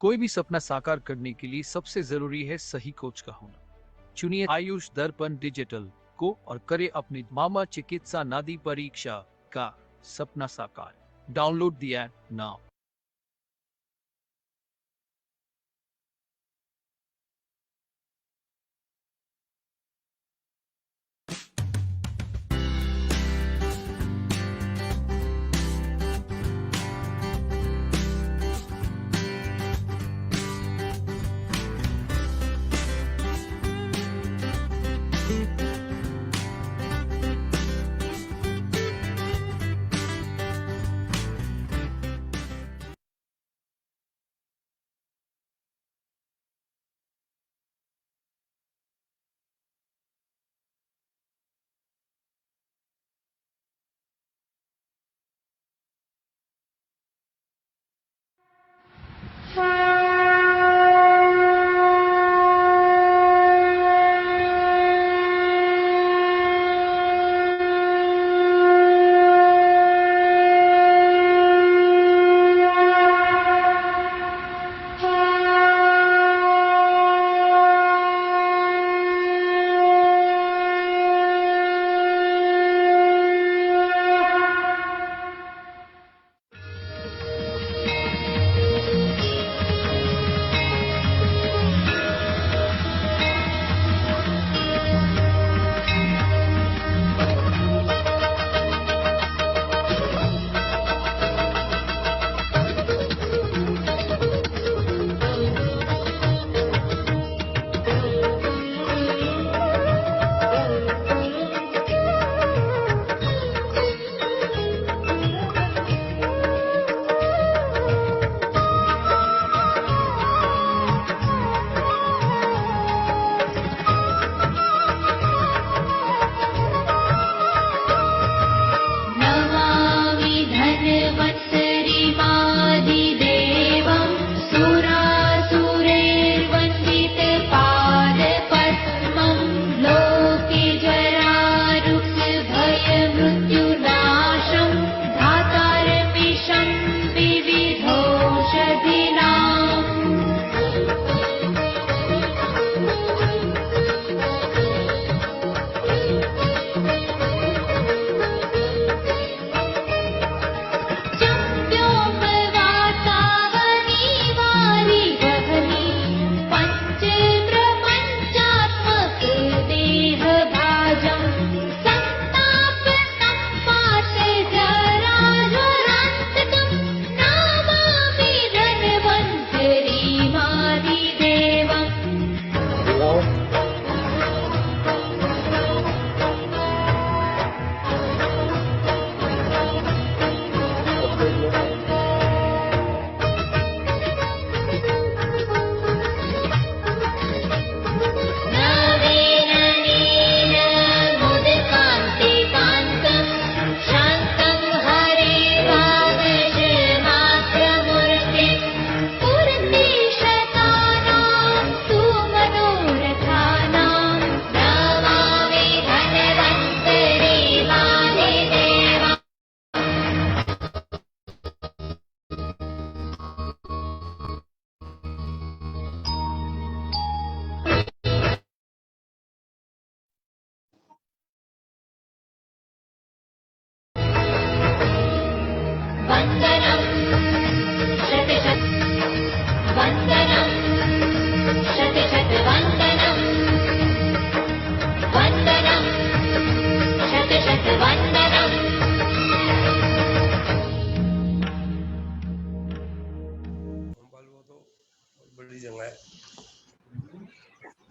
कोई भी सपना साकार करने के लिए सबसे जरूरी है सही कोच का होना। चुनिए आयुष दर्पण डिजिटल को और करे अपनी मामा चिकित्सा नादी परीक्षा का सपना साकार। Download the app now.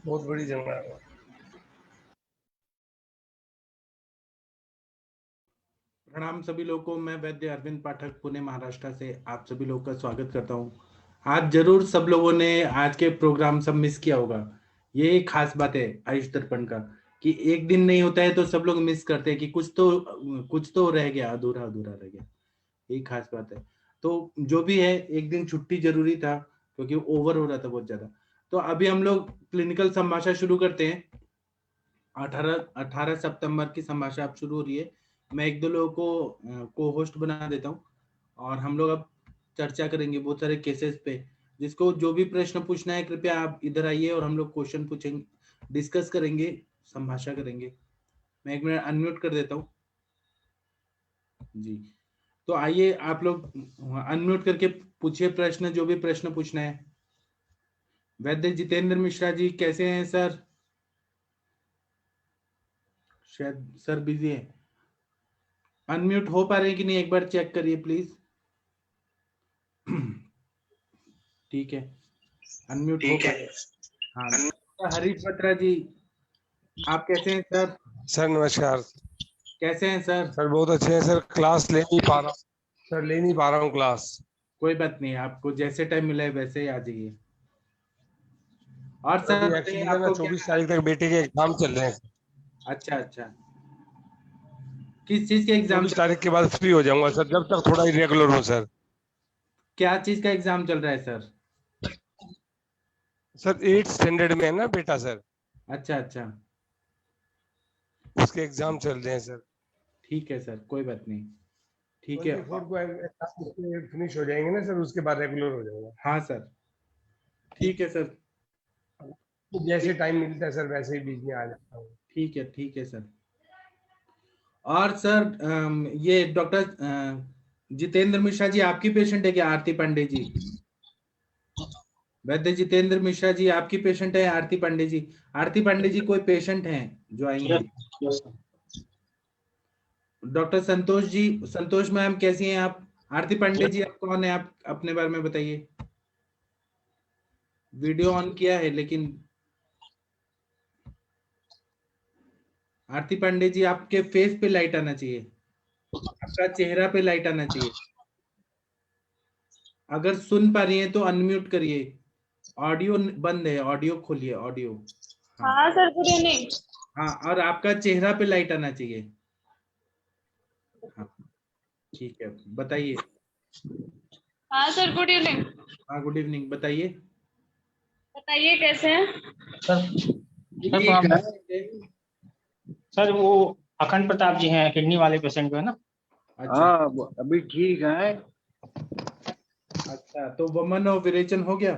बहुत बड़ी जंगल है। प्रणाम सभी लोगों को। मैं वैद्य अरविंद पाठक पुणे महाराष्ट्र से आप सभी लोगों का स्वागत करता हूं। आज जरूर सब लोगों ने आज के प्रोग्राम सब मिस किया होगा। ये खास बात है आयुष दर्पण का कि एक दिन नहीं होता है तो सब लोग मिस करते हैं कि कुछ तो रह गया, अधूरा अधूरा रह गया। यही खास बात है। तो जो भी है, एक दिन छुट्टी जरूरी था क्योंकि ओवर हो रहा था बहुत ज्यादा। तो अभी हम लोग क्लिनिकल संभाषा शुरू करते हैं। 18 सितंबर की संभाषा अब शुरू हो रही है। मैं एक दो लोगों को को होस्ट बना देता हूँ और हम लोग अब चर्चा करेंगे बहुत सारे केसेस पे जिसको जो भी प्रश्न पूछना है कृपया आप इधर आइए और हम लोग क्वेश्चन पूछेंगे, डिस्कस करेंगे, संभाषा करेंगे। मैं 1 मिनट अनम्यूट कर देता हूँ जी। तो आइए आप लोग अनम्यूट करके पूछिए प्रश्न, जो भी प्रश्न पूछना है। वैद्य जितेंद्र मिश्रा जी कैसे हैं सर? शायद सर बिजी है। अनम्यूट हो पा रहे हैं कि नहीं एक बार चेक करिए प्लीज। ठीक है, अनम्यूट हो पा रहे हैं। हाँ, हरीश बत्रा जी आप कैसे हैं सर? सर नमस्कार। कैसे हैं सर? सर बहुत अच्छे हैं सर, क्लास ले नहीं पा रहा सर, ले नहीं पा रहा हूँ क्लास। कोई बात नहीं, आपको जैसे टाइम मिला है वैसे ही आ जाइए। और सर एक्चुअली आपको 24 तारीख तक बेटे के एग्जाम चल रहे हैं। अच्छा अच्छा, किस चीज के एग्जाम? 24 तारीख के बाद फ्री हो जाऊंगा सर, जब तक थोड़ा इरेगुलर हो सर। क्या चीज का एग्जाम चल रहा है सर? सर 8th स्टैंडर्ड में है ना बेटा सर, अच्छा अच्छा, उसके एग्जाम चल रहे हैं सर। ठीक है सर, कोई बात नहीं, ठीक है। 24 को फिनिश हो जाएंगे ना सर, उसके बाद रेगुलर हो जाएगा। हाँ सर, ठीक है सर, जैसे टाइम मिलता है सर वैसे ही बीच में आ जाता हूँ। ठीक है सर। और सर ये डॉक्टर जितेंद्र मिश्रा जी आपकी पेशेंट है क्या? आरती पांडे जी, वैद्य जितेंद्र मिश्रा जी आपकी पेशेंट है आरती पांडे जी? आरती पांडे जी कोई पेशेंट हैं जो आई हैं? डॉक्टर संतोष जी, संतोष मैम कैसी हैं आप? आरती पांडे जी आप कौन है? आप अपने बारे में बताइए। वीडियो ऑन किया है लेकिन आरती पांडे जी आपके फेस पे लाइट आना चाहिए, आपका चेहरा पे लाइट आना चाहिए। अगर सुन पा रही हैं तो अनम्यूट करिए, ऑडियो बंद है, ऑडियो खोलिए ऑडियो। हाँ सर, गुड इवनिंग। हाँ, और आपका चेहरा पे लाइट आना चाहिए। हाँ ठीक है, बताइए। हाँ सर, गुड इवनिंग। हाँ गुड इवनिंग, बताइए। बताइए कैसे हैं? सर वो अखंड प्रताप जी हैं, किडनी वाले पेशेंट को है ना? अच्छा हाँ अभी ठीक है। अच्छा, तो वमन और विरेचन हो गया?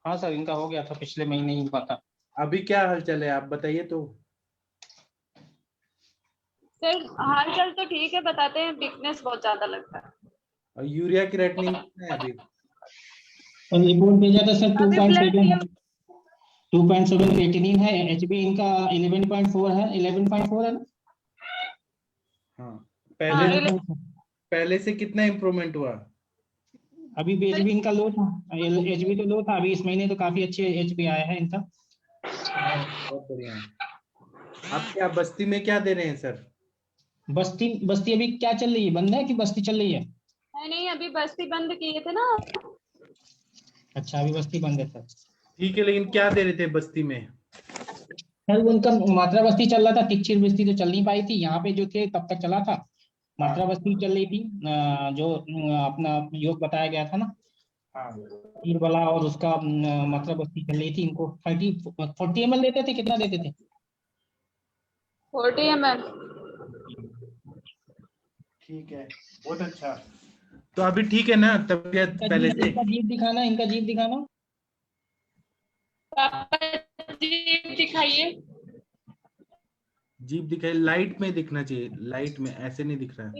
हाँ सर, इनका हो गया था, पिछले महीने ही हुआ था। अभी क्या हालचाल है आप बताइए तो। सर हालचाल तो ठीक है, बताते हैं, वीकनेस बहुत ज्यादा लगता है। और यूरिया क्रिएटिनिन कितना है अभी? और रिपोर्ट भेजा था सर, अभी 2.7 क्रिएटिनिन है, एचबी इनका 11.4 है, 11.4 है ना? हाँ, हाँ, पहले से कितना इम्प्रूवमेंट हुआ? अभी एचबी इनका लो था, एचबी तो लो था, अभी इस महीने तो काफी अच्छे एचबी आया है इनका। बहुत बढ़िया। आप क्या बस्ती में क्या दे रहे हैं सर? बस्ती अभी क्या चल रही है, बंद है कि बस्ती चल रही है? नहीं, अभी बस्ती बंद किए थे ना। अच्छा, अभी बस्ती बंद है सर। ठीक है, लेकिन क्या दे रहे थे बस्ती में? सर उनका मात्रा बस्ती चल रहा था, तिक्चर बस्ती तो चल नहीं पाई थी, यहाँ पे जो थे तब तक चला था। मात्रा बस्ती चल रही थी, जो अपना योग बताया गया था ना, हाँ, तीर वाला, और उसका मात्रा बस्ती चल रही थी। इनको 40 ml देते थे, कितना देते थे? 40 ml। ठीक है, बहुत अच्छा। तो अभी ठीक है ना तबीयत पहले से? इनका जीभ दिखाना, इनका जीभ दिखाना। पापा जी दिखाइए। जीभ दिखाई, लाइट में दिखना चाहिए, लाइट में, ऐसे नहीं दिख रहा है,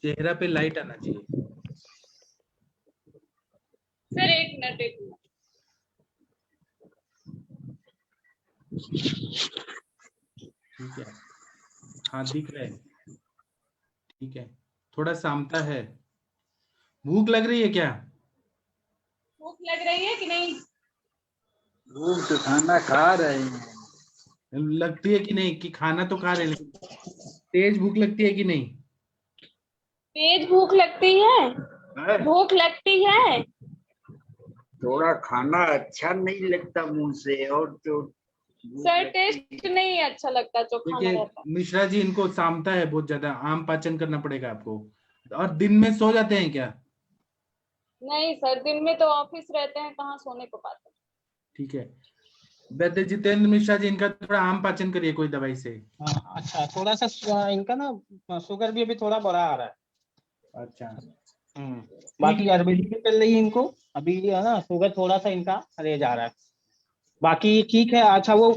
चेहरा पे लाइट आना चाहिए। सर एक मिनट। ठीक है, हाँ दिख रहा है, ठीक है, थोड़ा सामता है। भूख लग रही है क्या? भूख लग रही है कि नहीं? लोग तो खाना खा रहे हैं। लगती है कि नहीं? कि खाना तो खा रहे हैं लेकिन तेज भूख लगती है कि नहीं? तेज भूख लगती है, भूख लगती है। थोड़ा खाना अच्छा नहीं लगता मुंह से, और तो सर टेस्ट नहीं अच्छा लगता जो खाना देखिए रहता है। मिश्रा जी, इनको सामता है बहुत ज्यादा, आम पाचन करना पड़ेगा आपको। और दिन में सो जाते हैं क्या? नहीं सर, दिन में तो ऑफिस रहते हैं, कहाँ सोने को पाते हैं। ठीक है, वैद्य जितेंद्र मिश्रा जी इनका थोड़ा आम पाचन करिए कोई दवाई से। अच्छा, थोड़ा सा इनका ना शुगर भी अभी थोड़ा बढ़ा आ रहा है। अच्छा, बाकी आयुर्वेदिक भी चल रही है इनको अभी, है ना, शुगर थोड़ा सा इनका रह जा रहा है, बाकी ठीक है। अच्छा वो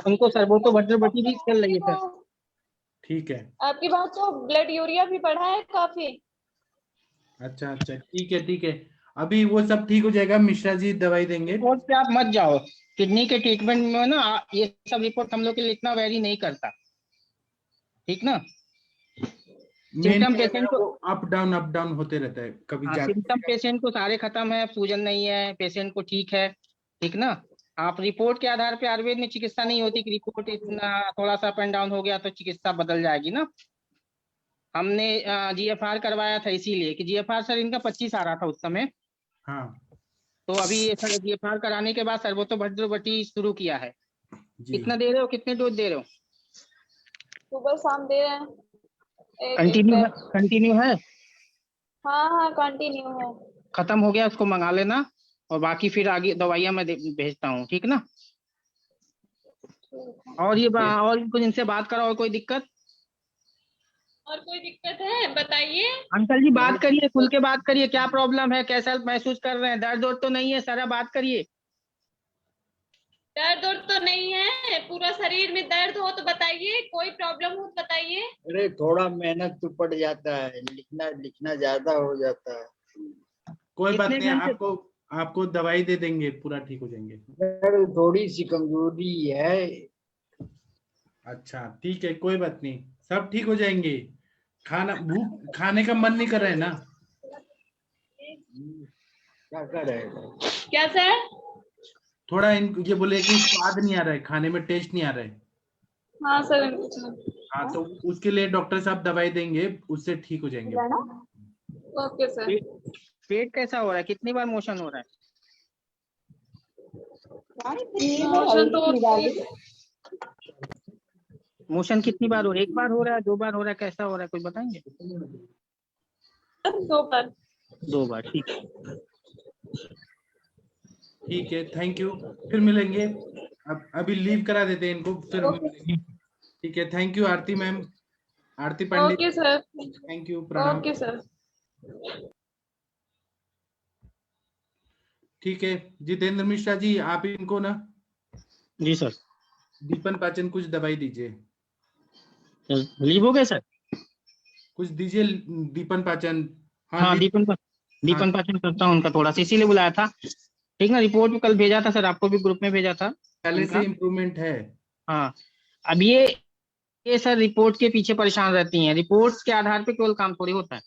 उनको सरबोतो भद्र बटी भी चल रही है सर। ठीक है, आपकी बात तो ब्लड यूरिया भी बढ़ा है काफी। अच्छा अच्छा, ठीक है ठीक है, अभी वो सब ठीक हो जाएगा, मिश्रा जी दवाई देंगे। रिपोर्ट पे आप मत जाओ, किडनी के ट्रीटमेंट में ना ये सब रिपोर्ट हम लोग के लिए इतना वेरी नहीं करता, ठीक ना। मेन सिम्टम पेशेंट को, अप डाउन होते रहता है, कभी हाँ, ज्यादा। सिम्टम पेशेंट को सारे खत्म है, सूजन नहीं है, पेशेंट को ठीक है, ठीक ना। आप रिपोर्ट के आधार पे, आयुर्वेद में चिकित्सा नहीं होती कि रिपोर्ट इतना थोड़ा सा अप एंड डाउन हो गया तो चिकित्सा बदल जाएगी ना। हमने GFR करवाया था इसीलिए कि GFR सर इनका 25 आ रहा था उस समय, हाँ तो अभी ये सर GFR कराने के बाद सर्वोतो भद्र बटी शुरू किया है। जी, कितना दे रहे हो, कितने डोज दे रहे हो? सुबह शाम दे रहे हैं एक कंटिन्यू है, बैच। कंटिन्यू है, हाँ हाँ कंटिन्यू है। खत्म हो गया उसको मंगा लेना, और बाकी फिर आगे दवाइयाँ मैं भेजता हूँ, ठीक ना। ठीक है। और ये और कुछ इनसे बात करो, और कोई दिक्कत? और कोई दिक्कत है बताइए। अंकल जी बात करिए, खुल के बात करिए, क्या प्रॉब्लम है, कैसा महसूस कर रहे हैं, दर्द वर्द तो नहीं है सर, बात करिए। दर्द उर्द तो नहीं है, पूरा शरीर में दर्द हो तो बताइए, कोई प्रॉब्लम हो तो बताइए। अरे थोड़ा मेहनत तो पड़ जाता है, लिखना लिखना ज्यादा हो जाता है। कोई बात कितने नहीं, घंटे? आपको दवाई दे देंगे, पूरा ठीक हो जाएंगे। यार थोड़ी सी कमजोरी है। अच्छा ठीक है, कोई बात नहीं, सब ठीक हो जाएंगे। खाने का मन नहीं कर रहा है ना? क्या कर रहे हैं? क्या सर? थोड़ा ये बोले कि स्वाद नहीं आ रहा है, खाने में टेस्ट नहीं आ रहा है। हाँ सर। हाँ, तो उसके लिए डॉक्टर साहब दवाई देंगे, उससे ठीक हो जाएंगे। Okay sir. पेट कैसा हो रहा है, कितनी बार मोशन हो रहा है? मोशन तो मोशन कितनी बार हो रहा है, एक बार हो रहा है, 2 बार हो रहा है, कैसा हो रहा है, कुछ बताएंगे? 2 बार। 2 बार, ठीक है। ठीक है, थैंक यू, फिर मिलेंगे। अब अभी लीव करा देते हैं इनको, फिर हम मिलेंगे। ठीक है, thank you Aarti ma'am, Aarti Pandey, okay sir. Thank you, प्रणाम। Okay sir. ठीक है, जितेंद्र मिश्रा जी, आप इनको ना जी सर। दीपन पाचन कुछ दवाई दीजिए, लीव हो गए सर? कुछ दीजिए दीपन पाचन। हाँ, दीपन पाचन करता हूँ उनका थोड़ा सा, इसीलिए बुलाया था, ठीक ना। रिपोर्ट भी कल भेजा था सर, आपको भी ग्रुप में भेजा था पहले उनका। से इम्प्रूवमेंट है। हाँ, अब ये सर रिपोर्ट के पीछे परेशान रहती हैं, रिपोर्ट्स के आधार पे केवल काम थोड़ी होता है,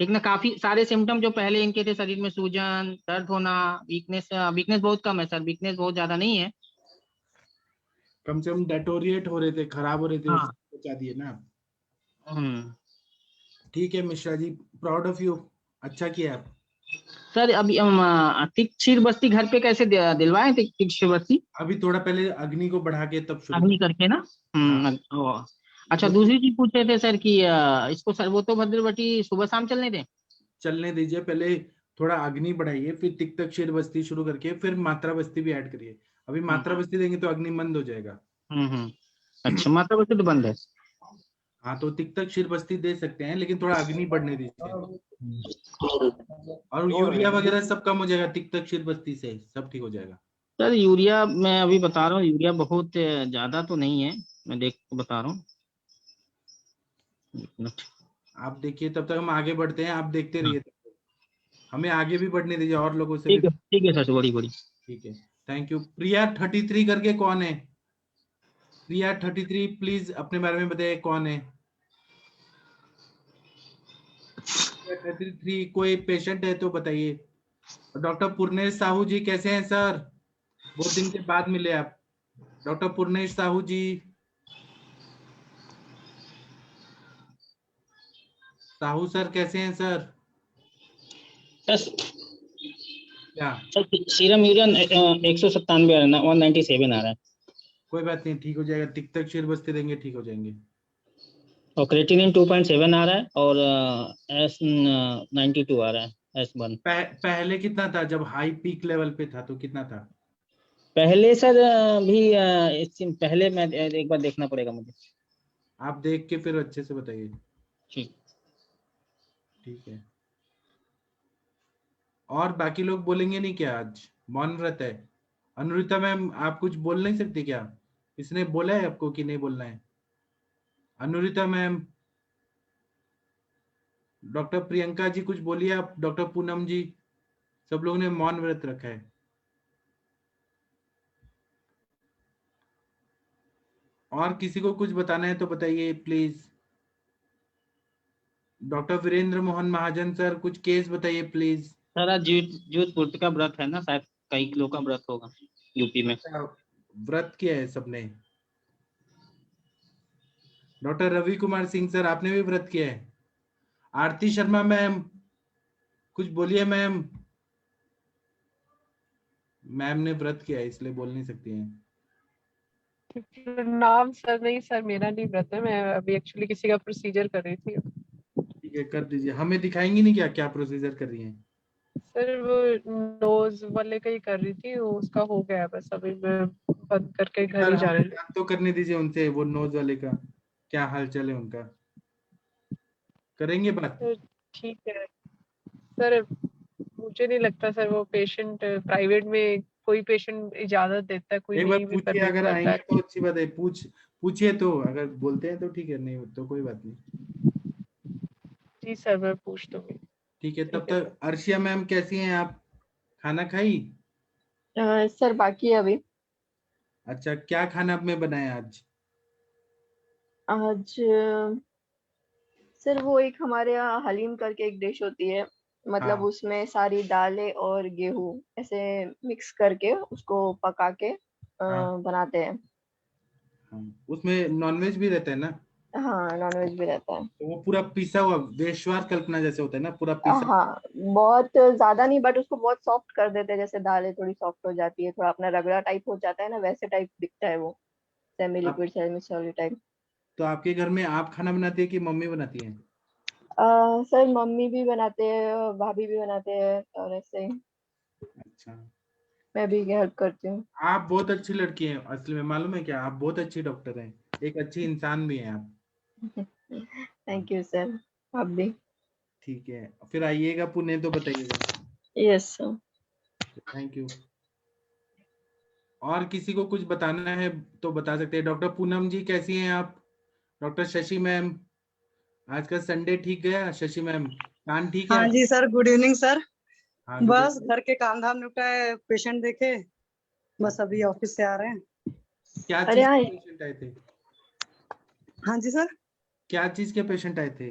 ठीक ना। काफी सारे सिम्टम जो पहले इनके थे, शरीर में सूजन, दर्द होना, वीकनेस बहुत कम है सर, वीकनेस बहुत ज्यादा नहीं है। कम से कम डेटोरिएट हो रहे थे, खराब हो रहे थे, हाँ। बचा दिए ना। हम्म। ठीक है Mishra ji, proud of you, अच्छा किया आप। सर अभी हम तिक क्षीर बस्ती घर पे कैसे दिलवाएं, तिक क्षीर बस्ती? अभी थोड़ा पहले अग्नि को बढ़ा के तब शुरू। अग्नि करके ना। अच्छा, दूसरी चीज पूछ रहे थे सर कि इसको सर्वोतो भद्र बटी सुबह शाम चलने दें? चलने दीजिए, पहले थोड़ा अग्नि बढ़ाइए, फिर तिक्तक क्षीर बस्ती शुरू करके फिर मात्रा बस्ती भी ऐड करिए। अभी मात्रा बस्ती देंगे तो अग्नि मंद हो जाएगा। अच्छा, मात्रा बस्ती तो बंद है। हाँ, तो तिक्तक क्षीर बस्ती दे सकते हैं, लेकिन थोड़ा अग्नि बढ़ने दीजिए, और यूरिया वगैरह सब कम हो जाएगा, तिक्तक क्षीर बस्ती से सब ठीक हो जाएगा। सर यूरिया मैं अभी बता रहा हूँ, यूरिया बहुत ज्यादा तो नहीं है, मैं देख बता रहा हूँ। आप देखिए, तब तक हम आगे बढ़ते हैं, आप देखते रहिए, हमें आगे भी बढ़ने दीजिए, और लोगों से भी। ठीक है सर, बड़ी ठीक है, थैंक यू। प्रिया 33 करके कौन है? प्रिया 33, प्लीज अपने बारे में बताइए, कौन है 33? कोई पेशेंट है तो बताइए। डॉक्टर पूर्णेश साहू जी कैसे हैं सर? बहुत दिन के बाद मिले आप। डॉक्टर पूर्णेश साहू जी, साहू सर कैसे हैं सर? क्या? सीरम यूरिया 197 197 आ रहा है। कोई बात नहीं, ठीक हो जाएगा, तिक्तक क्षीर बस्ती देंगे, ठीक हो जाएंगे। और क्रेटिनिन 2.7 आ रहा है, और S92 आ रहा है, S1। पहले कितना था जब हाई पीक लेवल पे था, तो कितना था पहले सर? पहले मैं एक बार देखना पड़ेगा मुझे। आप देख के फिर अच्छे से बताइए। ठीक ठीक है, और बाकी लोग बोलेंगे नहीं क्या? आज मौन व्रत है। अनुरिता मैम, आप कुछ बोल नहीं सकते क्या? इसने बोला है आपको कि नहीं बोलना है? अनुरिता मैम, डॉक्टर प्रियंका जी कुछ बोलिए आप, डॉक्टर पूनम जी, सब लोगों ने मौन व्रत रखा है। और किसी को कुछ बताना है तो बताइए please. Doctor Virendra Mohan Mahajan sir, कुछ केस बताइए प्लीज। सर आज जूट पूर्ति का व्रत है ना, शायद कई किलो का व्रत होगा यूपी में। व्रत किया है सबने। डॉक्टर रवि कुमार सिंह सर, आपने भी व्रत किया है। आरती शर्मा मैम, कुछ बोलिए मैम। मैम ने व्रत किया है इसलिए बोल नहीं सकती हैं। नाम सर, नहीं सर मेरा नहीं व्रत है, मैं अभी एक्चुअली किसी का प्रोसीजर कर रही थी। ठीक है, कर दीजिए। हमें दिखाएंगी नहीं क्या क्या प्रोसीजर कर रही हैं? सर वो नोज वाले का ही कर रही थी, वो उसका हो गया, बस अभी मैं बंद करके घर ही जा रही हूँ। तो करने दीजिए उनसे, वो नोज वाले का क्या हालचाल है उनका, करेंगे बात। ठीक है सर, मुझे नहीं लगता सर वो पेशेंट प्राइवेट में कोई पेशेंट इजाजत देता है, कोई एक बार नहीं भी पूछिए, परमिट अगर करता आएंगे है। तो अच्छी बात है। पूछिए तो, अगर बोलते हैं तो ठीक है, नहीं तो कोई बात नहीं। जी सर, मैं पूछ दूंगी। ठीक है, तब तक अर्शिया मैम कैसी हैं आप? खाना खाई? सर बाकी है अभी। अच्छा, क्या खाना आपने बनाया आज? आज सर वो एक हमारे यहाँ हलीम करके एक डिश होती है, मतलब हाँ। उसमें सारी दालें और गेहूं ऐसे मिक्स करके उसको पका के हाँ। बनाते हैं। हाँ, उसमें नॉनवेज भी रहता है ना? हाँ नॉनवेज भी रहता है। तो वो पूरा पिसा हुआ वेश्वार कल्पना जैसे होता है ना, पूरा पिसा। हाँ बहुत ज्यादा नहीं, बट उसको बहुत सॉफ्ट कर देते हैं, जैसे दालें थोड़ी सॉफ्ट हो जाती है, थोड़ा अपना रगड़ा टाइप हो जाता है ना, वैसे टाइप दिखता है वो, semi liquid semi solid type. तो आपके घर में आप खाना बनाती है कि मम्मी बनाती है? सर मम्मी भी बनाते हैं, भाभी भी बनाते हैं, और ऐसे ही अच्छा, मैं भी हेल्प करती हूँ। आप बहुत अच्छी लड़की हैं असली में, मालूम है क्या? आप बहुत अच्छी डॉक्टर हैं, एक अच्छी इंसान भी हैं आप। थैंक यू सर, आप भी। ठीक है, फिर आइएगा पुणे तो बताइएगा। Yes sir. Thank you. और किसी को कुछ बताना है तो बता सकते हैं। डॉक्टर पूनम जी कैसी हैं आप? डॉक्टर शशि मैम, आज का संडे ठीक गया? शशि मैम, कान ठीक है? हाँ जी सर, गुड इवनिंग सर। हाँ, बस घर के काम धाम निपटाए, पेशेंट देखे, बस अभी ऑफिस से आ रहे हैं। क्या अरे चीज हाँ, के पेशेंट आए थे? हाँ जी सर। क्या चीज के पेशेंट आए थे?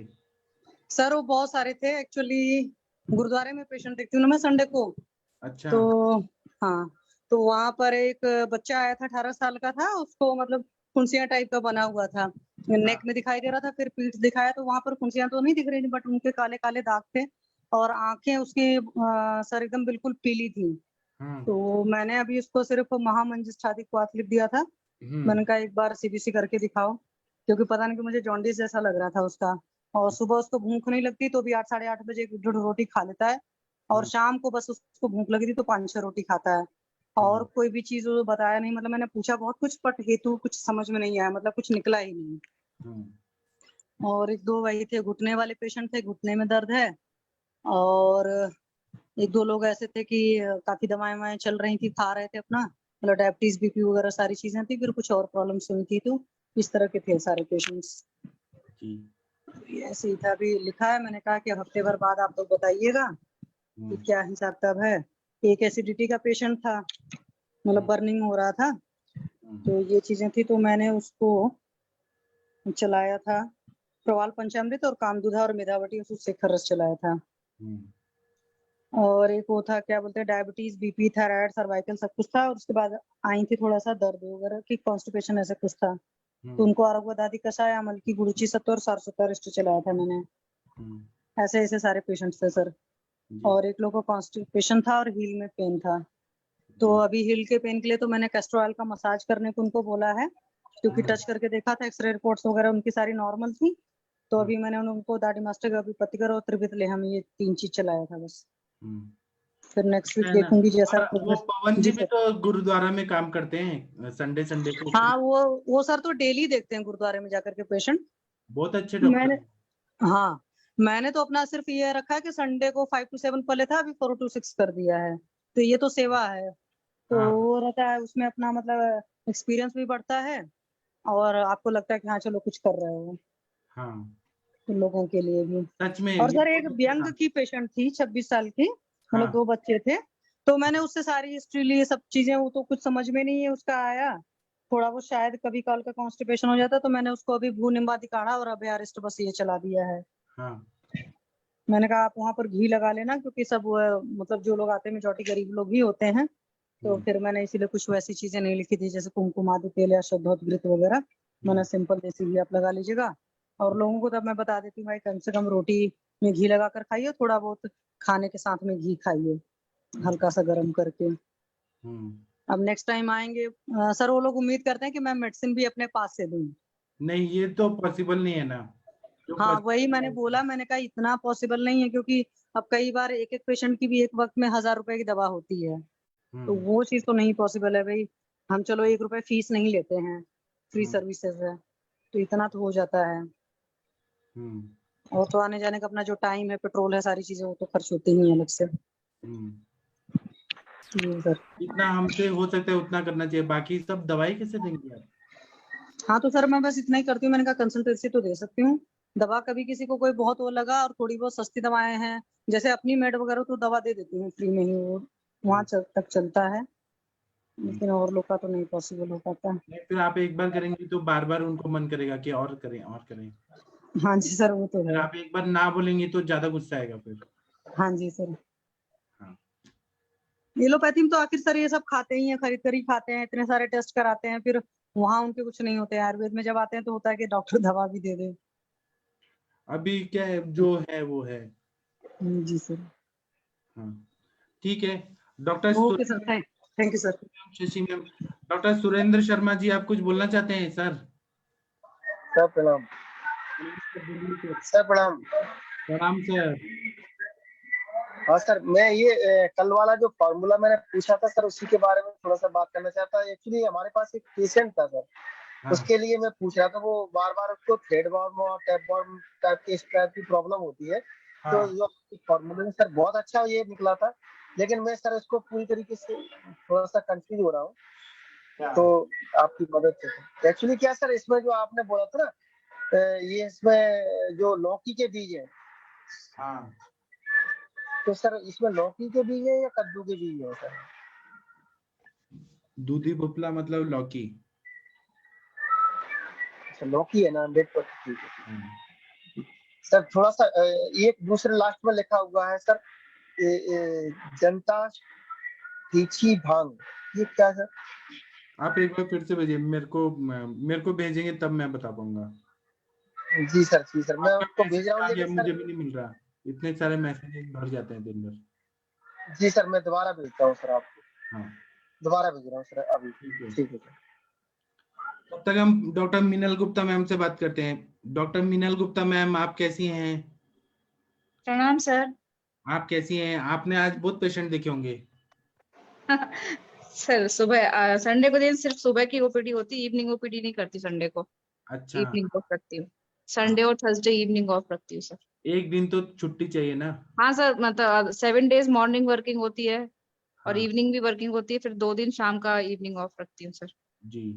सर वो बहुत सारे थे एक्चुअली, गुरुद्वारे में पेशेंट देखती हूँ ना मैं संडे को। अच्छा। तो हाँ, तो वहां पर एक बच्चा आया था, 18 साल का था, उसको मतलब फुंसियां टाइप का बना हुआ था, नेक में दिखाई दे रहा था, फिर पीठ दिखाया तो वहां पर फुंसियां तो नहीं दिख रही थी, बट उनके काले काले दाग थे, और आंखें उसकी सर एकदम बिल्कुल पीली थी। तो मैंने अभी उसको सिर्फ महामंजिष्ठादिक्वाथ लिख दिया था। मैंने कहा एक बार सीबीसी करके दिखाओ, क्योंकि पता नहीं कि मुझे जॉन्डिस जैसा लग रहा था उसका। और सुबह उसको भूख नहीं लगती तो भी 8 साढ़े 8 बजे 1 रोटी खा लेता है, और शाम को बस उसको भूख लगी थी तो 5-6 रोटी खाता है, और कोई भी चीज वो बताया नहीं। मतलब मैंने पूछा बहुत कुछ, बट हेतु कुछ समझ में नहीं आया, मतलब कुछ निकला ही नहीं। और 1-2 वही थे, घुटने वाले पेशेंट थे, घुटने में दर्द है, और 1-2 लोग ऐसे थे कि काफी दवाएं चल रही थी, खा रहे थे अपना, मतलब डायबिटीज बीपी वगैरह सारी चीजें थी, फिर कुछ और प्रॉब्लम्स हुई थी, तो इस तरह के थे सारे पेशेंट्स। ऐसे ही था, अभी लिखा है, मैंने कहा कि हफ्ते भर बाद आप लोग बताइएगा कि क्या हिसाब किताब है। एक एसिडिटी का पेशेंट था, मतलब बर्निंग हो रहा था, तो ये चीजें थी, तो मैंने उसको चलाया था प्रवाल पंचामृत और कामदूधा और मेधावटी, उससे खरस चलाया था। और एक वो था, क्या बोलते हैं, डायबिटीज बीपी थायराइड सर्वाइकल सब कुछ था, और उसके बाद आई थी थोड़ा सा दर्द वगैरह की, कॉन्स्टिपेशन ऐसा कुछ था, तो उनको आरोग्यदादी कषाय अमल की गुरुची सत्व और सारस्वत चलाया था मैंने। ऐसे ऐसे सारे पेशेंट्स थे सर। और एक लोग को कॉन्स्टिपेशन था और हील में पेन था, तो अभी हील के पेन के लिए तो मैंने कैस्टर ऑयल का मसाज करने को उनको बोला है, क्योंकि टच करके देखा था, एक्सरे रिपोर्ट्स वगैरह उनकी सारी नॉर्मल थी, तो अभी मैंने उनको दाढ़ी मास्टर का, अभी पतिकर और त्रिवित लेहम, ये 3 चीज चलाया था बस। फिर नेक्स्ट वीक देखूंगी जैसा वो पवन जी भी तो गुरुद्वारा में काम करते हैं संडे को। हाँ वो सर तो डेली देखते हैं गुरुद्वारे में जाकर के पेशेंट। बहुत अच्छे डॉक्टर। हाँ, मैंने तो अपना सिर्फ ये रखा है कि संडे को 5 to 7 पहले था, अभी 4 to 6 कर दिया है। तो ये तो सेवा है, तो हाँ वो रहता है उसमें अपना मतलब एक्सपीरियंस भी बढ़ता है, और आपको लगता है कि हाँ चलो कुछ कर रहे हो हाँ लोगों के लिए भी। सच में और ये सर बहुत एक अच्छा व्यंग था। की पेशेंट थी 26 साल की, मतलब हाँ 2 बच्चे थे, तो मैंने उससे सारी हिस्ट्री ली, सब चीजें, वो तो कुछ समझ में नहीं है उसका आया, थोड़ा वो शायद कभी काल का कॉन्स्टिपेशन हो जाता, तो मैंने उसको अभी भू निम्बाती काढ़ा और अभ्यारिष्ट बस ये चला दिया है। हाँ मैंने कहा आप वहां पर घी लगा लेना, क्योंकि सब मतलब जो लोग आते हैं मेजोरिटी गरीब लोग ही होते हैं, तो फिर मैंने इसीलिए कुछ वैसी चीजें नहीं लिखी थी जैसे कुमकुमादि तेल या शुद्धोदघृत वगैरह। मैंने सिंपल देसी घी आप लगा लीजिएगा, और लोगों को तब मैं बता देती हूँ भाई कम से कम रोटी में घी लगा कर खाइए, थोड़ा बहुत खाने के साथ में घी खाइए हल्का सा गर्म करके। अब नेक्स्ट टाइम आएंगे सर, वो लोग उम्मीद करते हैं कि मैं मेडिसिन भी अपने पास से दूं। नहीं ये तो पॉसिबल नहीं है ना, जो हाँ possible वही है मैंने बोला, मैंने कहा इतना पॉसिबल नहीं है, क्योंकि अब कई बार एक एक पेशेंट की भी एक वक्त में 1000 रुपए की दवा होती है, तो वो चीज तो नहीं पॉसिबल है भाई। हम चलो 1 रुपए फीस नहीं लेते हैं, फ्री सर्विसेज है, तो इतना तो हो जाता है। और तो आने जाने का अपना जो टाइम है, पेट्रोल है, सारी चीजें वो तो खर्च होती ही है अलग से। जी सर। जितना हमसे हो सकता है उतना करना चाहिए, बाकी सब दवाई कैसे देंगे आप? हाँ तो सर मैं बस इतना ही करती हूँ, मैंने कहा कंसल्टेंसी तो दे सकती हूँ, दवा कभी किसी को कोई बहुत वो लगा और थोड़ी बहुत सस्ती दवाएं हैं, जैसे अपनी मेड वगैरह तो दवा दे देती हूँ फ्री में ही, वो वहाँ तक चलता है, लेकिन और लोग का तो नहीं पॉसिबल हो पाता। नहीं, फिर आप एक बार करेंगे तो बार बार उनको मन करेगा कि और करें और करें। हाँ जी सर, वो तो फिर है। आप एक बार ना बोलेंगे तो ज्यादा गुस्सा आएगा फिर। हाँ जी सर। हाँ। एलोपैथी में तो आखिर सर ये सब खाते ही हैं, खरीद कर ही खाते हैं, इतने सारे टेस्ट कराते हैं, फिर वहाँ उनके कुछ नहीं होते। आयुर्वेद में जब आते हैं तो होता है कि डॉक्टर दवा भी दे दे। अभी क्या है, जो है वो है। जी सर। हाँ ठीक है। Doctor okay sir, thank you sir. Shashi ma'am, doctor Surendra Sharma ji आप कुछ बोलना चाहते हैं सर? सर प्रणाम। सर प्रणाम। प्रणाम सर। हाँ सर, मैं ये कल वाला जो फॉर्मूला मैंने पूछा था सर, उसी के बारे में थोड़ा सा बात करना चाहता। एक्चुअली हमारे पास एक पेशेंट था सर, उसके लिए मैं पूछ रहा था, वो बार बार उसको थ्रेड वॉर्म और टैप वॉर्म टाइप की इस टाइप की प्रॉब्लम होती है। तो जो फॉर्मूला में सर बहुत अच्छा ये निकला था, लेकिन मैं सर इसको पूरी तरीके से थोड़ा सा कंफ्यूज हो रहा हूँ, तो आपकी मदद से। एक्चुअली क्या सर, इसमें जो आपने बोला था ना, ये इसमें जो लौकी के बीज है, हाँ तो सर इसमें लौकी के बीज है या कद्दू के बीज है सर? दूधी बुपला मतलब लौकी। अच्छा लौकी है ना, 100%। ठीक है सर। थोड़ा सा एक दूसरे लास्ट में लिखा हुआ है सर, जनता तीखी भांग, ये क्या सर? आप एक बार फिर से भेजिए मेरे को भेजेंगे तब मैं बता पाऊंगा। जी सर, जी सर, मैं उसको भेज रहा हूँ, लेकिन मुझे सर भी नहीं मिल रहा, इतने सारे मैसेजेस भर जाते हैं दिन भर। जी सर, मैं दोबारा भेजता हूँ सर आपको। हाँ दोबारा भेज रहा हूँ सर अभी। ठीक है सर। तब तक हम डॉक्टर मीनल गुप्ता मैम से बात करते हैं। डॉक्टर मीनल गुप्ता मैम, आप कैसी हैं? प्रणाम सर। आप कैसी हैं? आपने आज बहुत पेशेंट देखे होंगे। सर सुबह संडे को दिन सिर्फ सुबह की ओपीडी होती, इवनिंग ओपीडी नहीं करती संडे को। अच्छा। इवनिंग ऑफ रखती हूँ, संडे और थर्सडे इवनिंग ऑफ रखती हूँ सर। एक दिन तो छुट्टी चाहिए ना? हाँ सर, मतलब 7 डेज मॉर्निंग वर्किंग होती है और हाँ। इवनिंग भी वर्किंग होती है, फिर 2 दिन शाम का इवनिंग ऑफ रखती हूँ सर। जी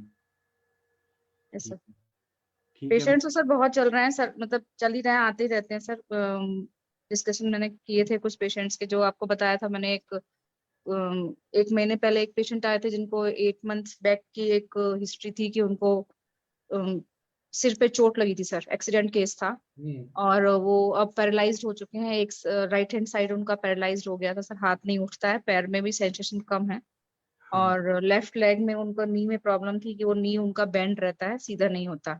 सर ठीक है। पेशेंट्स तो सर बहुत चल रहे हैं सर, मतलब चल ही रहे हैं, आते ही रहते हैं सर। डिस्कशन मैंने किए थे कुछ पेशेंट्स के, जो आपको बताया था मैंने, एक महीने पहले एक पेशेंट आए थे जिनको 8 मंथ्स बैक की एक हिस्ट्री थी कि उनको सिर पे चोट लगी थी सर, एक्सीडेंट केस था, और वो अब पैरालाइज्ड हो चुके हैं। एक राइट हैंड साइड उनका पैरालाइज्ड हो गया था सर, हाथ नहीं उठता है, पैर में भी सेंसेशन कम है, और लेफ्ट लेग में उनको नी में प्रॉब्लम थी कि वो नी उनका बेंड रहता है, सीधा नहीं होता।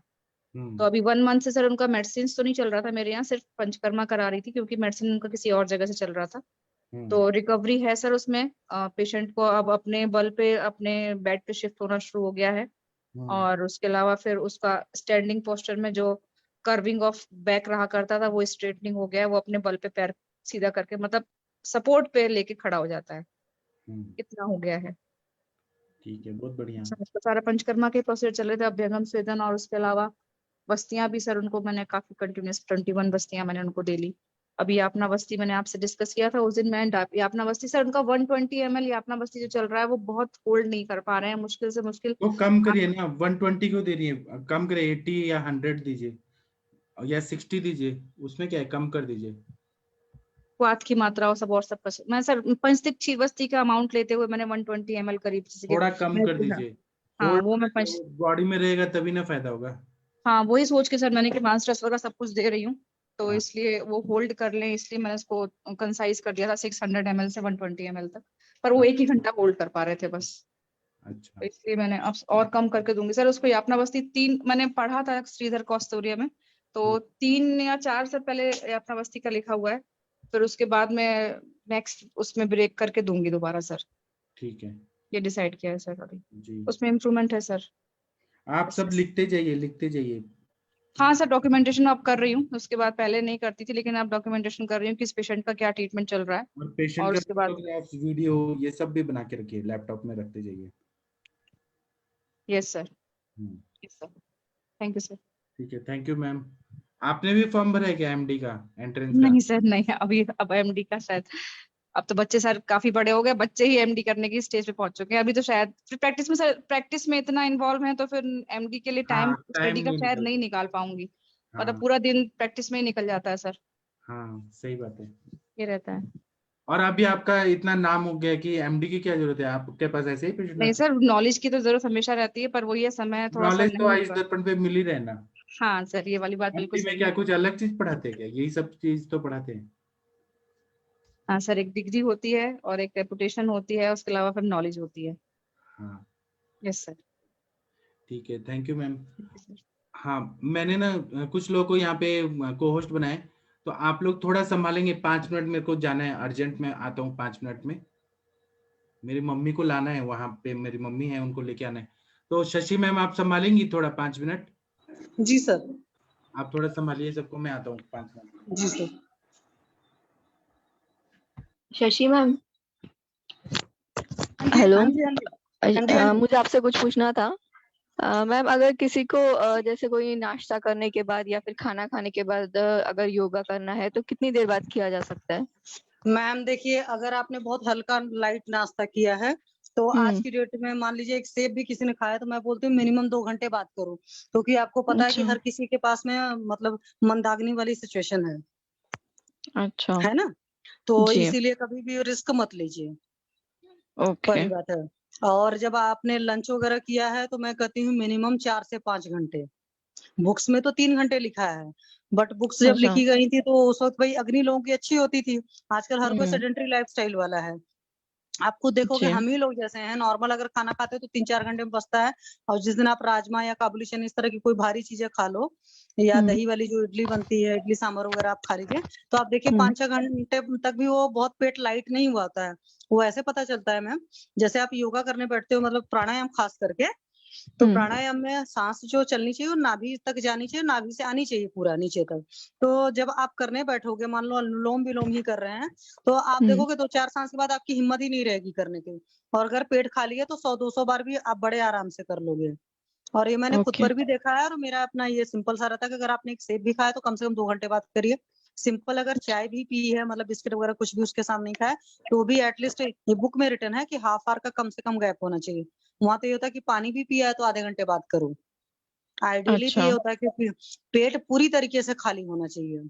तो अभी 1 मंथ से सर उनका मेडिसिन तो नहीं चल रहा था मेरे यहाँ, सिर्फ पंचकर्मा करा रही थी क्योंकि मेडिसिन उनका किसी और जगह से चल रहा था। तो रिकवरी है सर उसमें, पेशेंट को अब अपने बल पे अपने बेड पे शिफ्ट होना शुरू हो गया है, और उसके अलावा फिर उसका स्टैंडिंग पोस्चर में जो कर्विंग ऑफ बैक रहा करता था वो स्ट्रेटनिंग हो गया है, वो अपने बल पे पैर सीधा करके मतलब सपोर्ट पे लेके खड़ा हो जाता है, इतना हो गया है। ठीक है, बहुत बढ़िया। सारा पंचकर्मा के प्रोसीजर चल रहे थे, अभ्यंगम स्वेदन, और उसके अलावा बस्तियां भी सर उनको मैंने काफी कंटिन्यूस 21 बस्तियां मैंने उनको दे ली। अभी यापना बस्ती मैंने आपसे डिस्कस किया था उस दिन, मैं यापना बस्ती सर उनका 120 ml यापना बस्ती जो चल रहा है वो बहुत होल्ड नहीं कर पा रहे हैं, मुश्किल से मुश्किल। तो कम करिए ना, 120 क्यों दे रही है? कम करिए, 80 या 100 दीजिए या 60 दीजिए, उसमें क्या है, कम कर दीजिए। स्वाद की मात्रा और सब मैं सर पंचतिक क्षीर बस्ती का अमाउंट लेते हुए मैंने 120 ml करीब जैसे कि थोड़ा कम मैं, कर दीजिए। हाँ वो मैं बॉडी में रहेगा तभी ना फायदा होगा। हाँ वही सोच के सर मैंने कि मांस ट्रांसफर का सब कुछ दे रही हूँ तो हाँ। इसलिए वो होल्ड कर लें, इसलिए मैंने उसको कंसाइज कर दिया था 600 ml से 120 ml तक, पर वो 1 ही घंटा होल्ड कर पा रहे थे बस। अच्छा। तो इसलिए मैंने अब और कम करके दूंगी सर उसको। यापना बस्ती 3 मैंने पढ़ा था श्रीधर कौस्तुरिया में, तो 3 या 4 से पहले यापना बस्ती का लिखा हुआ है, फिर उसके बाद में नेक्स्ट उसमें ब्रेक करके दूंगी दोबारा सर। ठीक है, ये डिसाइड किया है सर अभी, जी। उसमें इम्प्रूवमेंट है सर। आप सब लिखते जाइए, लिखते जाइए। हाँ सर डॉक्यूमेंटेशन अब कर रही हूँ, उसके बाद पहले नहीं करती थी लेकिन अब डॉक्यूमेंटेशन कर रही हूँ कि इस पेशेंट का क्या ट्रीटमेंट चल रहा है। और पेशेंट और का उसके बाद फोटोग्राफ्स, वीडियो, ये सब भी बना के रखिए, लैपटॉप में रखते जाइए। Yes sir, yes sir, thank you sir. ठीक है, थैंक यू मैम। आपने भी फॉर्म भरा है क्या एमडी का, एंट्रेंस का? नहीं सर नहीं, अभी अब एमडी का शायद, अब तो बच्चे सर काफी बड़े हो गए, बच्चे ही एमडी करने की स्टेज पे पहुंच चुके हैं, अभी तो शायद फिर प्रैक्टिस में सर, प्रैक्टिस में इतना इन्वॉल्व है तो फिर एमडी के लिए टाइम हाँ, टाइम स्टडी का नहीं शायद निकलता। नहीं निकाल पाऊंगी, मतलब हाँ पूरा दिन प्रैक्टिस में ही निकल जाता है सर। हाँ, सही बात है। ये रहता है। और अभी आपका इतना नाम हो गया कि एमडी की क्या जरूरत है, आपके पास ऐसे ही पेशेंट नहीं आते सर नॉलेज की तो जरूरत हमेशा रहती है, पर वही है समय हैं? थोड़ा सा नॉलेज तो नहीं आयुष होगा। दर्पण पे मिल ही रहे ना। हाँ सर ये वाली बात बिल्कुल एमडी में सही क्या है। कुछ अलग चीज पढ़ाते हैं क्या? यही सब चीज तो पढ़ाते हैं। हाँ सर एक डिग्री होती है और एक रेपुटेशन होती है, उसके अलावा फिर नॉलेज होती है। हाँ यस सर। ठीक है, थैंक यू मैम। हाँ, मैंने ना कुछ लोगों को यहाँ पे को होस्ट बनाए, तो आप लोग थोड़ा संभालेंगे। 5 मिनट मेरे को जाना है, अर्जेंट में आता हूँ 5 मिनट में। मेरी मम्मी को लाना है, वहां पे मेरी मम्मी है, उनको लेके आना है। तो शशि मैम आप संभालेंगी थोड़ा 5 मिनट? जी सर। आप थोड़ा संभालिए सबको, मैं आता हूँ 5 मिनट। जी सर। शशि मैम, हेलो, हाँ जी, हाँ जी, हाँ जी, हाँ जी। मुझे आपसे कुछ पूछना था। मैम अगर किसी को जैसे कोई नाश्ता करने के बाद या फिर खाना खाने के बाद अगर योगा करना है तो कितनी देर बाद किया जा सकता है? मैम देखिए, अगर आपने बहुत हल्का लाइट नाश्ता किया है तो आज की डेट में मान लीजिए एक सेब भी किसी ने खाया तो मैं बोलती हूँ मिनिमम 2 घंटे बाद करो, क्योंकि आपको पता है कि अच्छा हर किसी के पास में मतलब मंदाग्नि वाली सिचुएशन है अच्छा ना? तो जी इसीलिए कभी भी रिस्क मत लीजिए, ओके पहली बात है। और जब आपने लंच वगैरह किया है तो मैं कहती हूँ मिनिमम 4 से 5 घंटे। बुक्स में तो 3 घंटे लिखा है, बट बुक्स जब अच्छा लिखी गई थी तो उस वक्त भाई अग्नि लोगों की अच्छी होती थी। आजकल हर कोई हम्म सेडेंटरी लाइफस्टाइल वाला है। आप खुद देखोगे जी हम ही लोग जैसे हैं, नॉर्मल अगर खाना खाते हो तो 3-4 घंटे में पचता है, और जिस दिन आप राजमा या काबुली चने इस तरह की कोई भारी चीजें खा लो, या हम्म दही वाली जो इडली बनती है, इडली सांभर वगैरह आप खा लीजिए, तो आप देखिए हम्म 5-6 घंटे तक भी वो बहुत पेट लाइट नहीं हुआ होता है। वो ऐसे पता चलता है मैम, जैसे आप योगा करने बैठते हो, मतलब प्राणायाम खास करके, तो हम्म प्राणायाम में सांस जो चलनी चाहिए वो नाभि तक जानी चाहिए, नाभि से आनी चाहिए पूरा नीचे तक। तो जब आप करने बैठोगे, मान लो अनुलोम विलोम ही कर रहे हैं, तो आप हम्म देखोगे 2-4 सांस के बाद आपकी हिम्मत ही नहीं रहेगी करने की। और अगर पेट खाली है तो 100-200 बार भी आप बड़े आराम से कर लोगे। और ये मैंने खुद ओके पर भी देखा है, और मेरा अपना ये सिंपल सा रहता है कि अगर आपने एक सेब भी खाया तो कम से कम 2 घंटे बाद करिए। सिंपल अगर चाय भी पी है, मतलब बिस्किट वगैरह कुछ भी उसके साथ नहीं खाया, तो भी एटलीस्ट ये बुक में रिटर्न है कि हाफ आवर का कम से कम गैप होना चाहिए। वहां तो ये होता है कि पानी भी पिया है तो आधे घंटे बाद करो। आइडियली तो अच्छा ये होता है कि पेट पूरी तरीके से खाली होना चाहिए।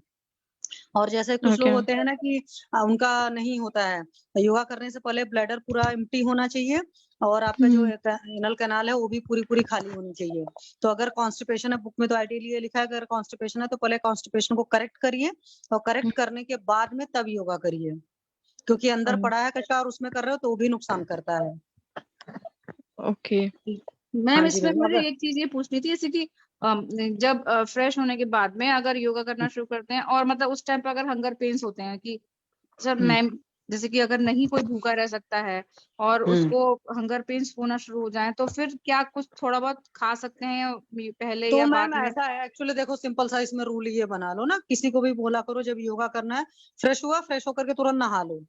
और जैसे कुछ लोग ओके होते हैं ना कि उनका नहीं होता है, योगा करने से पहले ब्लैडर पूरा एम्प्टी होना चाहिए, और आपका जो एनल कैनाल है वो भी पूरी पूरी खाली होनी चाहिए। तो अगर कॉन्स्टिपेशन है, बुक में तो आइडियली ये लिखा है अगर कॉन्स्टिपेशन है तो पहले कॉन्स्टिपेशन को करेक्ट करिए, और करेक्ट करने के बाद में तब योगा करिए, क्योंकि अंदर पड़ा है कचरा और उसमें कर रहे हो तो वो भी नुकसान करता है। ओके मैम हाँ जी इसमें मैम। मुझे अगर एक चीज ये पूछनी थी, जैसे कि जब फ्रेश होने के बाद में अगर योगा करना शुरू करते हैं और मतलब उस टाइम पे अगर हंगर पेन्स होते हैं कि सर मैम, जैसे कि अगर नहीं कोई भूखा रह सकता है और उसको हंगर पेन्स होना शुरू हो जाए तो फिर क्या कुछ थोड़ा बहुत खा सकते हैं पहले तो या मैम बाद में? ऐसा है, एक्चुअली देखो सिंपल सा इसमें रूल ये बना लो ना, किसी को भी बोला करो जब योगा करना है, फ्रेश हुआ, फ्रेश होकर के तुरंत नहा लो,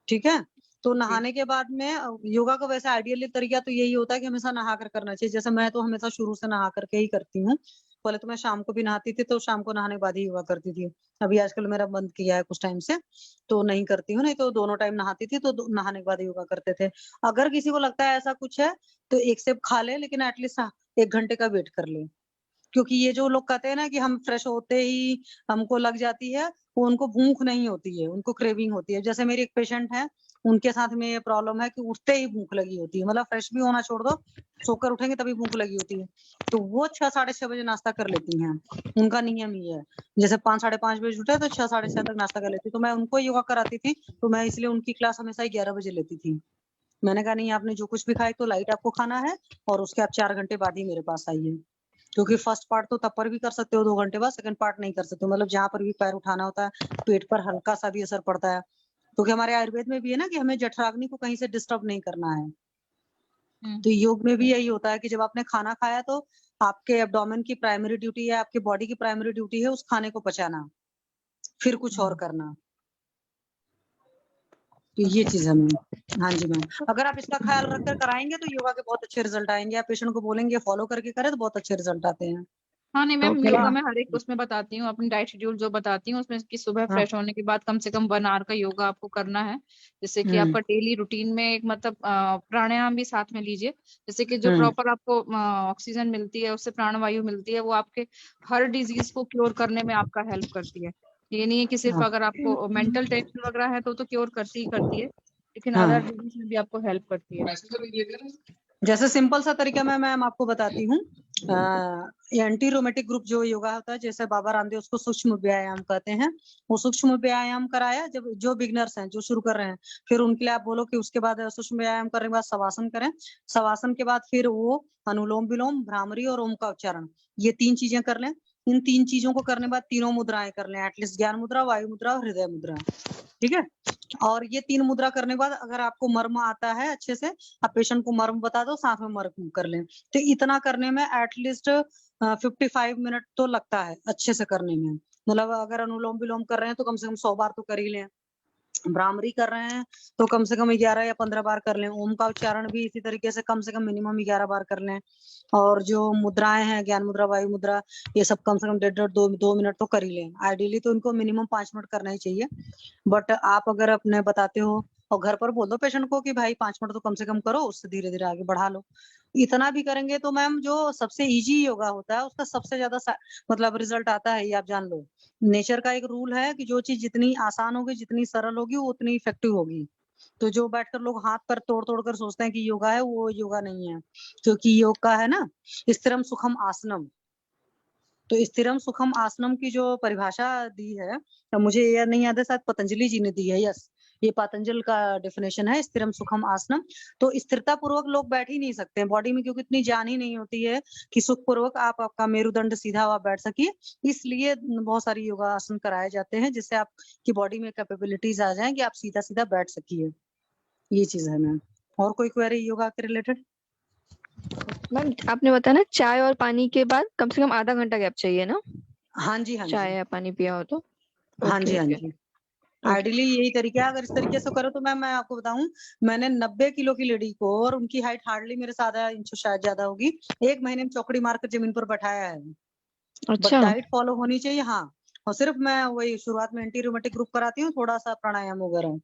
ठीक है? तो नहाने के बाद में योगा का वैसे आइडियली तरीका तो यही होता है कि हमेशा नहा कर करना चाहिए। जैसे मैं तो हमेशा शुरू से नहा करके ही करती हूँ, पहले तो मैं शाम को भी नहाती थी, तो शाम को नहाने के बाद ही योगा करती थी। अभी आजकल मेरा बंद किया है कुछ टाइम से, तो नहीं करती हूँ, नहीं तो दोनों टाइम नहाती थी, तो नहाने के बाद योगा करते थे। अगर किसी को लगता है ऐसा कुछ है तो एक सेब खा ले, लेकिन एटलीस्ट 1 घंटे का वेट कर ले, क्योंकि ये जो लोग कहते हैं ना कि हम फ्रेश होते ही हमको लग जाती है, वो उनको भूख नहीं होती है, उनको क्रेविंग होती है। जैसे मेरी एक पेशेंट है, उनके साथ में ये प्रॉब्लम है कि उठते ही भूख लगी होती है, मतलब फ्रेश भी होना छोड़ दो, सोकर उठेंगे तभी भूख लगी होती है। तो वो 6 साढ़े 6 बजे नाश्ता कर लेती हैं, उनका नियम ये है। जैसे 5 साढ़े 5 बजे उठे तो 6 साढ़े 6 तक नाश्ता कर लेती। तो मैं उनको योगा कराती थी, तो मैं इसलिए उनकी क्लास हमेशा 11 बजे लेती थी। मैंने कहा नहीं, आपने जो कुछ भी खाया तो लाइट आपको खाना है, और उसके आप 4 घंटे बाद ही मेरे पास आइए, क्योंकि फर्स्ट पार्ट तो तब पर भी कर सकते हो 2 घंटे बाद, सेकंड पार्ट नहीं कर सकते हो। मतलब जहां पर भी पैर उठाना होता है, पेट पर हल्का सा भी असर पड़ता है, क्योंकि हमारे आयुर्वेद में भी है ना कि हमें जठराग्नि को कहीं से डिस्टर्ब नहीं करना है। तो योग में भी यही होता है कि जब आपने खाना खाया तो आपके एब्डोमेन की प्राइमरी ड्यूटी है, आपकी बॉडी की प्राइमरी ड्यूटी है उस खाने को पचाना, फिर कुछ और करना। तो ये चीज है मैम। हाँ जी मैम, अगर आप इसका ख्याल रखकर कराएंगे तो योगा के बहुत अच्छे रिजल्ट आएंगे। आप पेशेंट को बोलेंगे फॉलो करके करे तो बहुत अच्छे रिजल्ट आते हैं। हाँ नहीं मैम, ओके। योगा में हर एक उसमें बताती हूँ, अपनी डाइट शेड्यूल जो बताती हूँ उसमें कि सुबह हाँ। फ्रेश होने के बाद कम से कम 1 आवर का योगा आपको करना है, जिससे कि आपका डेली रूटीन में एक मतलब प्राणायाम भी साथ में लीजिए, जैसे कि जो प्रॉपर आपको ऑक्सीजन मिलती है, उससे प्राणवायु मिलती है, वो आपके हर डिजीज को क्योर करने में आपका हेल्प करती है। ये नहीं है कि सिर्फ अगर आपको मेंटल टेंशन वगैरह है तो क्योर करती है, लेकिन अदर डिजीज में भी आपको हेल्प करती है। जैसे सिंपल सा तरीका मैं मैम आपको बताती हूँ। एंटी रोमेटिक ग्रुप जो योगा होता है, जैसे बाबा रामदेव उसको सूक्ष्म व्यायाम कहते हैं, वो सूक्ष्म व्यायाम कराया जब जो बिगनर्स हैं, जो शुरू कर रहे हैं, फिर उनके लिए आप बोलो कि उसके बाद सूक्ष्म व्यायाम करने के बाद शवासन करें, शवासन के बाद फिर वो अनुलोम विलोम, भ्रामरी और ओम का उच्चारण, ये 3 चीजें कर लें। इन 3 चीजों को करने के बाद 3 मुद्राएं कर लें, एटलीस्ट ज्ञान मुद्रा, वायु मुद्रा और हृदय मुद्रा। ठीक है, और ये 3 मुद्रा करने के बाद अगर आपको मर्म आता है अच्छे से, आप पेशेंट को मर्म बता दो, साथ में मर्म कर लें। तो इतना करने में एटलीस्ट 55 मिनट तो लगता है अच्छे से करने में। मतलब अगर अनुलोम विलोम कर रहे हैं तो कम से कम 100 बार तो कर ही लें, भ्रामरी कर रहे हैं तो कम से कम 11 या 15 बार कर लें, ओम का उच्चारण भी इसी तरीके से कम से कम मिनिमम 11 बार कर लें, और जो मुद्राएं हैं ज्ञान मुद्रा, वायु मुद्रा, ये सब कम से कम 1.5-2 मिनट तो कर ही लें। आइडियली तो इनको मिनिमम 5 मिनट करना ही चाहिए, बट आप अगर अपने बताते हो और घर पर बोल दो पेशेंट को कि भाई 5 मिनट तो कम से कम करो, उससे धीरे धीरे आगे बढ़ा लो। इतना भी करेंगे तो मैम जो सबसे इजी योगा होता है उसका सबसे ज्यादा मतलब रिजल्ट आता है, ये आप जान लो। नेचर का एक रूल है कि जो चीज जितनी आसान होगी, जितनी सरल होगी, वो उतनी इफेक्टिव होगी। तो जो बैठकर लोग हाथ पर तोड़ तोड़ कर सोचते हैं कि योगा है, वो योगा नहीं है, क्योंकि योग का है ना स्थिरम सुखम आसनम। तो स्थिरम सुखम आसनम की जो परिभाषा दी है, तो मुझे ये नहीं याद है, शायद पतंजलि जी ने दी है। यस, ये पतंजल का डेफिनेशन है स्थिरम सुखम आसनम। तो स्थिरता पूर्वक लोग बैठ ही नहीं सकते हैं बॉडी में, क्योंकि इतनी जान ही नहीं होती है कि सुख पूर्वक आपका मेरुदंड सीधा आप बैठ सकिए। इसलिए बहुत सारी योगा आसन कराए जाते हैं जिससे आपकी बॉडी में कैपेबिलिटीज आ जाए कि आप सीधा सीधा बैठ सकिए। ये चीज है मैम। और कोई क्वेरी योगा के रिलेटेड? मैम आपने बताया ना चाय और पानी के बाद कम से कम आधा घंटा गैप चाहिए ना? हाँ जी, हाँ जी, चाय या पानी पिया हो तो। हाँ जी, हाँ ओके जी। आइडियली यही तरीका है। अगर इस तरीके से करो तो मैं आपको बताऊं, मैंने 90 किलो की लेडी को, और उनकी हाइट हार्डली मेरे से आधा इंच शायद ज्यादा होगी, 1 महीने में चौकड़ी मारकर जमीन पर बैठाया है। बट अच्छा। डाइट फॉलो होनी चाहिए। हाँ, और सिर्फ मैं वही शुरुआत में एंटी रूमेटिक ग्रुप कराती हूँ, थोड़ा सा प्राणायाम वगैरह,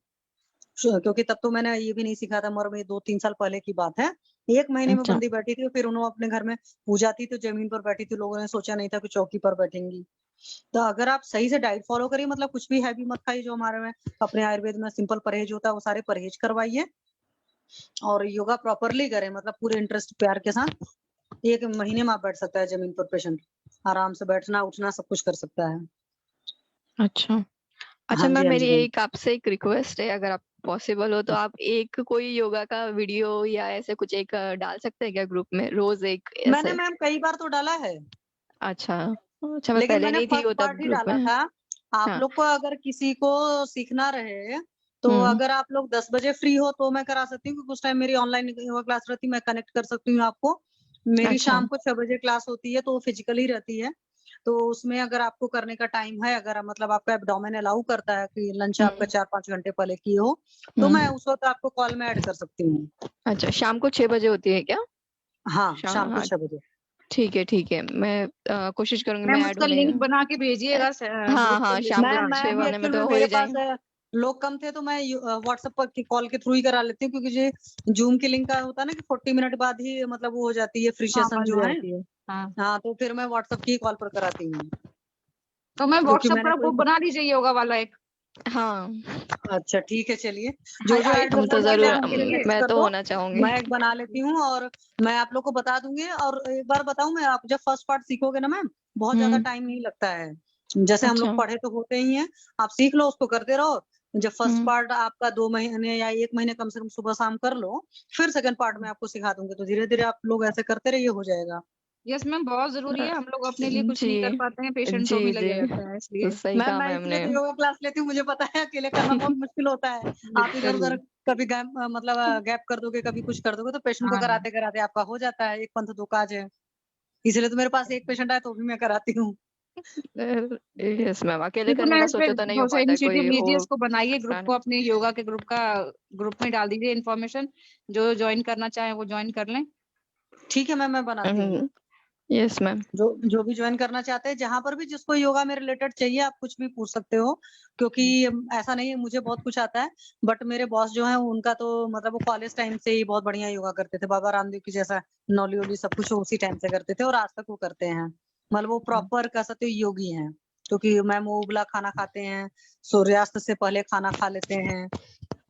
क्योंकि तब तो मैंने ये भी नहीं सीखा था, मगर ये 2-3 साल पहले की बात है। 1 महीने में अच्छा। बंदी बैठी थी, फिर उन्होंने अपने घर में पूजा थी तो जमीन पर बैठी थी, लोगों ने सोचा नहीं था कि चौकी पर बैठेंगी। तो अगर आप सही से डाइट फॉलो करिए, मतलब कुछ भी हैवी मत खाइए, जो हमारे में अपने आयुर्वेद में सिंपल परहेज होता है, वो सारे परहेज करवाइए, और योगा प्रॉपरली करें, मतलब पूरे इंटरेस्ट प्यार के साथ। 1 महीने में आप बैठ सकता है जमीन पर, पेशेंट आराम से बैठना उठना सब कुछ कर सकता है। अच्छा अच्छा हाँ जी, मैम, हाँ मेरी जी मैम। एक आपसे एक रिक्वेस्ट है, अगर आप पॉसिबल हो तो आप एक कोई योगा का वीडियो या ऐसे कुछ एक डाल सकते हैं क्या ग्रुप में, रोज एक मैंने ऐसे? मैम कई बार तो डाला है, अच्छा अच्छा, मैं लेकिन पहले मैंने नहीं थी फर्स्ट वो तब पार्ट ही ग्रुप डाला में। था। आप हाँ। लोग को अगर किसी को सीखना रहे तो अगर आप लोग 10 बजे फ्री हो तो मैं करा सकती हूँ, क्योंकि उस टाइम मेरी ऑनलाइन योगा क्लास रहती है, मैं कनेक्ट कर सकती हूँ आपको। मेरी अच्छा शाम को 6 बजे क्लास होती है, तो वो फिजिकली रहती है। तो उसमें अगर आपको करने का टाइम है, अगर मतलब आपका एब्डोमेन अलाउ करता है कि लंच आपका 4-5 घंटे पहले किए हो, तो मैं उस वक्त आपको कॉल में ऐड कर सकती हूँ। अच्छा, शाम को 6 बजे होती है क्या? हाँ, शाम को हाँ 6 बजे। ठीक है, मैं कोशिश करूंगी मैम मैं ऐड उसका होने। लिंक बना के भेजिएगा हाँ ग्रुप हाँ, पे। शाम को मैम 6 मैं भी वाले में एक्चुअल तो में हो मेरे ही पास जाएंगे। लोग कम थे तो मैं व्हाट्सएप पर कॉल के थ्रू ही करा लेती हूँ, क्योंकि जो जूम की लिंक का होता है ना कि 40 मिनट बाद ही मतलब वो हो जाती है फ्री हाँ सेशन बन जो है। जाती है। हाँ हाँ, तो फिर मैं व्हाट्सएप की कॉल पर कराती हूँ, तो मैं क्योंकि व्हाट्सएप मैंने का कोई। ग्रुप बना लीजिए योगा वाला एक। हाँ अच्छा ठीक है, चलिए हाँ जो जो आई ऐड हम होना तो चाहिए जरूर आप मुझे टेक्स्ट मैं कर तो दो, होना चाहूंगी। मैं एक बना लेती हूँ और मैं आप लोग को बता दूंगी। और एक बार बताऊं मैं, आप जब फर्स्ट पार्ट सीखोगे ना मैम, बहुत ज्यादा टाइम नहीं लगता है। जैसे हम अच्छा। लोग पढ़े तो होते ही हैं, आप सीख लो, उसको करते रहो। जब फर्स्ट पार्ट आपका 2 महीने या 1 महीने कम से कम सुबह शाम कर लो, फिर सेकंड पार्ट में आपको सिखा दूंगी। तो धीरे धीरे आप लोग ऐसे करते रहिए, हो जाएगा। यस मैम बहुत जरूरी है, हम लोग अपने लिए कुछ नहीं कर जी पाते हैं, पेशेंटों में जी लगे जी, रहते हैं इसलिए। सही मैम कहा मैं मैम इसलिए ने। तो योगा क्लास लेती हूँ, मुझे पता है अकेले करना बहुत मुश्किल होता है। आप इधर उधर लिटरली। कभी गैप मतलब गैप कर दोगे, कभी कुछ कर दोगे, तो पेशेंट को हाँ कराते कराते आपका हो जाता है। एक पंथ दो काज है, इसलिए तो मेरे पास एक पेशेंट आए तो भी मैं कराती हूँ। यस मैम, अकेले बिल्कुल करने मैम, का इस पे सोचा तो नहीं हो थोड़ा सा पाता है, इनिशिएटिव कोई लीजिए, हो इसको बनाइए ग्रुप फ्रेंड। को, अपने योगा के ग्रुप का ग्रुप में डाल दीजिए इन्फॉर्मेशन, जो ज्वाइन करना चाहे वो ज्वाइन कर लें। ठीक है मैम, मैं बनाती हूँ। Yes ma'am. जो जो भी ज्वाइन करना चाहते हैं, जहां पर भी जिसको योगा में रिलेटेड चाहिए, आप कुछ भी पूछ सकते हो। क्योंकि ऐसा नहीं है, मुझे बहुत कुछ आता है, बट मेरे बॉस जो है उनका तो मतलब वो कॉलेज टाइम से ही बहुत बढ़िया योगा करते थे। बाबा रामदेव की जैसा नॉली वोली सब कुछ वो उसी टाइम से करते थे और आज तक वो करते हैं। मतलब वो प्रॉपर कह सकते हो योगी हैं, क्योंकि मैम वो उबला खाना खाते हैं, सूर्यास्त से पहले खाना खा लेते हैं।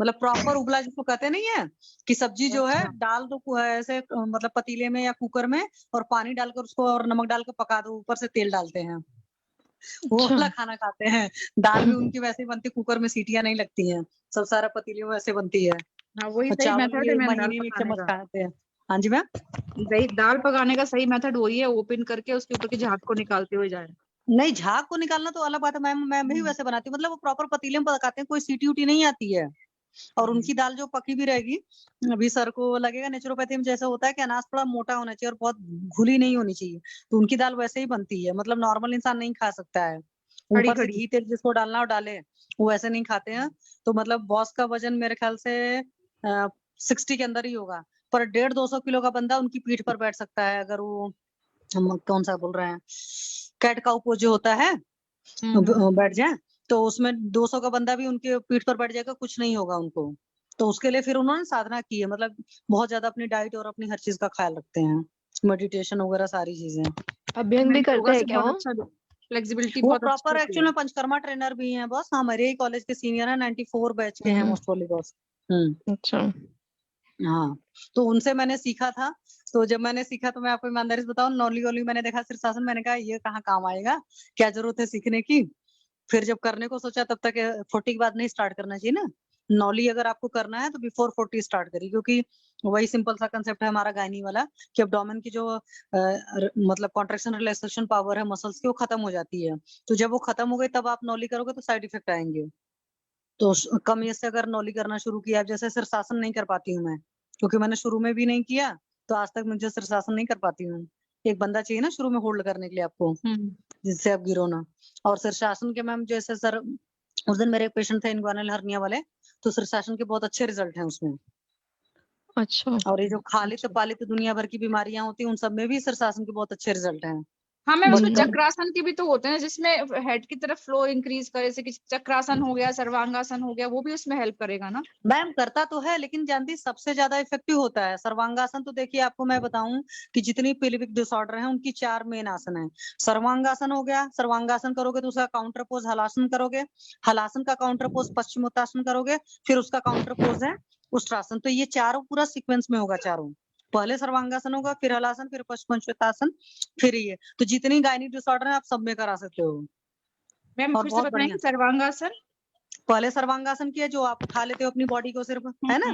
मतलब प्रॉपर उबला जिसको कहते नहीं है कि सब्जी जो है डाल दो ऐसे मतलब पतीले में या कुकर में, और पानी डालकर उसको और नमक डाल के पका दो, ऊपर से तेल डालते हैं, वो वाला खाना खाते हैं। दाल भी उनकी वैसे ही बनती, कुकर में सीटियां नहीं लगती हैं, सब सारा पतीले में वैसे बनती है। हाँ वही और सही चावल मेथड है भी मैम दाल महीने में एक पकाने चम्मच का। खाते हैं। हाँ जी मैम। दही दाल पकाने का सही मेथड वही है, ओपन करके उसके ऊपर के झाग को निकालते हुए जाए। नहीं, झाग को निकालना तो अलग बात है मैम, मैं भी वैसे बनाती हूँ। मतलब वो प्रॉपर पतीले में पकाते हैं, कोई सीटी उटी नहीं आती है। और उनकी दाल जो पकी भी रहेगी, अभी सर को लगेगा नेचुरोपैथी में जैसा होता है कि अनाज थोड़ा मोटा होना चाहिए और बहुत घुली नहीं होनी चाहिए, तो उनकी दाल वैसे ही बनती है। मतलब नॉर्मल इंसान नहीं खा सकता है, खड़ी ऊपर से खड़ी। घी तेल जिसको डालना हो डाले, वो वैसे नहीं खाते हैं। तो मतलब बॉस का वजन मेरे ख्याल से 60 के अंदर ही होगा, पर 150-200 किलो का बंदा उनकी पीठ पर बैठ सकता है, अगर वो हम कौन सा बोल रहे हैं, कैट काउ पोज जो होता है, बैठ जाए, तो उसमें 200 का बंदा भी उनके पीठ पर बैठ जाएगा, कुछ नहीं होगा उनको। तो उसके लिए फिर उन्होंने साधना की है, मतलब बहुत ज्यादा अपनी डाइट और अपनी हर चीज का ख्याल रखते हैं, मेडिटेशन वगैरह सारी चीजें। अभ्यंग भी करते योगा हैं से क्या बहुत वो? अच्छा फ्लेक्सिबिलिटी वो बहुत अच्छी प्रॉपर होती एक्चुअल है। में पंचकर्मा ट्रेनर भी हैं बॉस, हमारे ही कॉलेज के सीनियर हैं, 94 बैच के हैं मोस्ट वाली बॉस। अच्छा। हाँ, तो उनसे मैंने सीखा था। तो जब मैंने सीखा तो मैं आपको ईमानदारी से बताऊं, नौली वोली मैंने देखा शीर्षासन, मैंने कहा ये कहाँ काम आएगा, क्या जरूरत है सीखने की। फिर जब करने को सोचा, तब तक 40 के बाद नहीं स्टार्ट करना चाहिए ना। नॉली अगर आपको करना है तो बिफोर 40 स्टार्ट करिए, क्योंकि वही सिंपल सा कंसेप्ट है हमारा गायनी वाला कि अब्डोमेन की जो मतलब कॉन्ट्रेक्शन रिलैक्सेशन पावर है मसल्स की, वो खत्म हो जाती है। तो जब वो खत्म हो गई तब आप नॉली करोगे तो साइड इफेक्ट आएंगे। तो कम एज से अगर नॉली करना शुरू किया, अब जैसे शीर्षासन नहीं कर पाती हूँ मैं, क्योंकि मैंने शुरू में भी नहीं किया, तो आज तक मुझे शीर्षासन नहीं कर पाती हूँ। एक बंदा चाहिए ना शुरू में होल्ड करने के लिए आपको, जिससे आप गिरो ना। और शीर्षासन के मैम जैसे सर, उस दिन मेरे एक पेशेंट थे इनग्वानल हर्निया वाले, तो शीर्षासन के बहुत अच्छे रिजल्ट हैं उसमें। अच्छा। और ये जो खालित पालित दुनिया भर की बीमारियां होती हैं, उन सब में भी शीर्षासन के बहुत अच्छे रिजल्ट हैं। हाँ मैम, इसमें बट चक्रासन के भी तो होते हैं जिसमें हेड की तरफ फ्लो इंक्रीज करे, जैसे कि चक्रासन हो गया, सर्वांगासन हो गया, वो भी उसमें हेल्प करेगा ना। मैम करता तो है, लेकिन जानती सबसे ज्यादा इफेक्टिव होता है सर्वांगासन। तो देखिए आपको मैं बताऊं कि जितनी पेल्विक डिसऑर्डर है उनकी 4 मेन आसन है। सर्वांगासन हो गया, सर्वांगासन करोगे तो उसका काउंटर पोज हलासन करोगे, हलासन का काउंटर पोज पश्चिमोत्तासन करोगे, फिर उसका काउंटर पोज है उष्ट्रासन। तो ये चारों पूरा सीक्वेंस में होगा, चारों। पहले सर्वांगासन होगा, फिर हलासन, फिर पश्चिमोत्तासन, फिर ये। तो जितनी गायनिक डिसऑर्डर है आप सब में करा सकते हो। मैम और फिर से बहुत बढ़िया। बताएंगे सर्वांगासन। पहले सर्वांगासन किया, जो आप उठा लेते हो अपनी बॉडी को सिर्फ, है ना।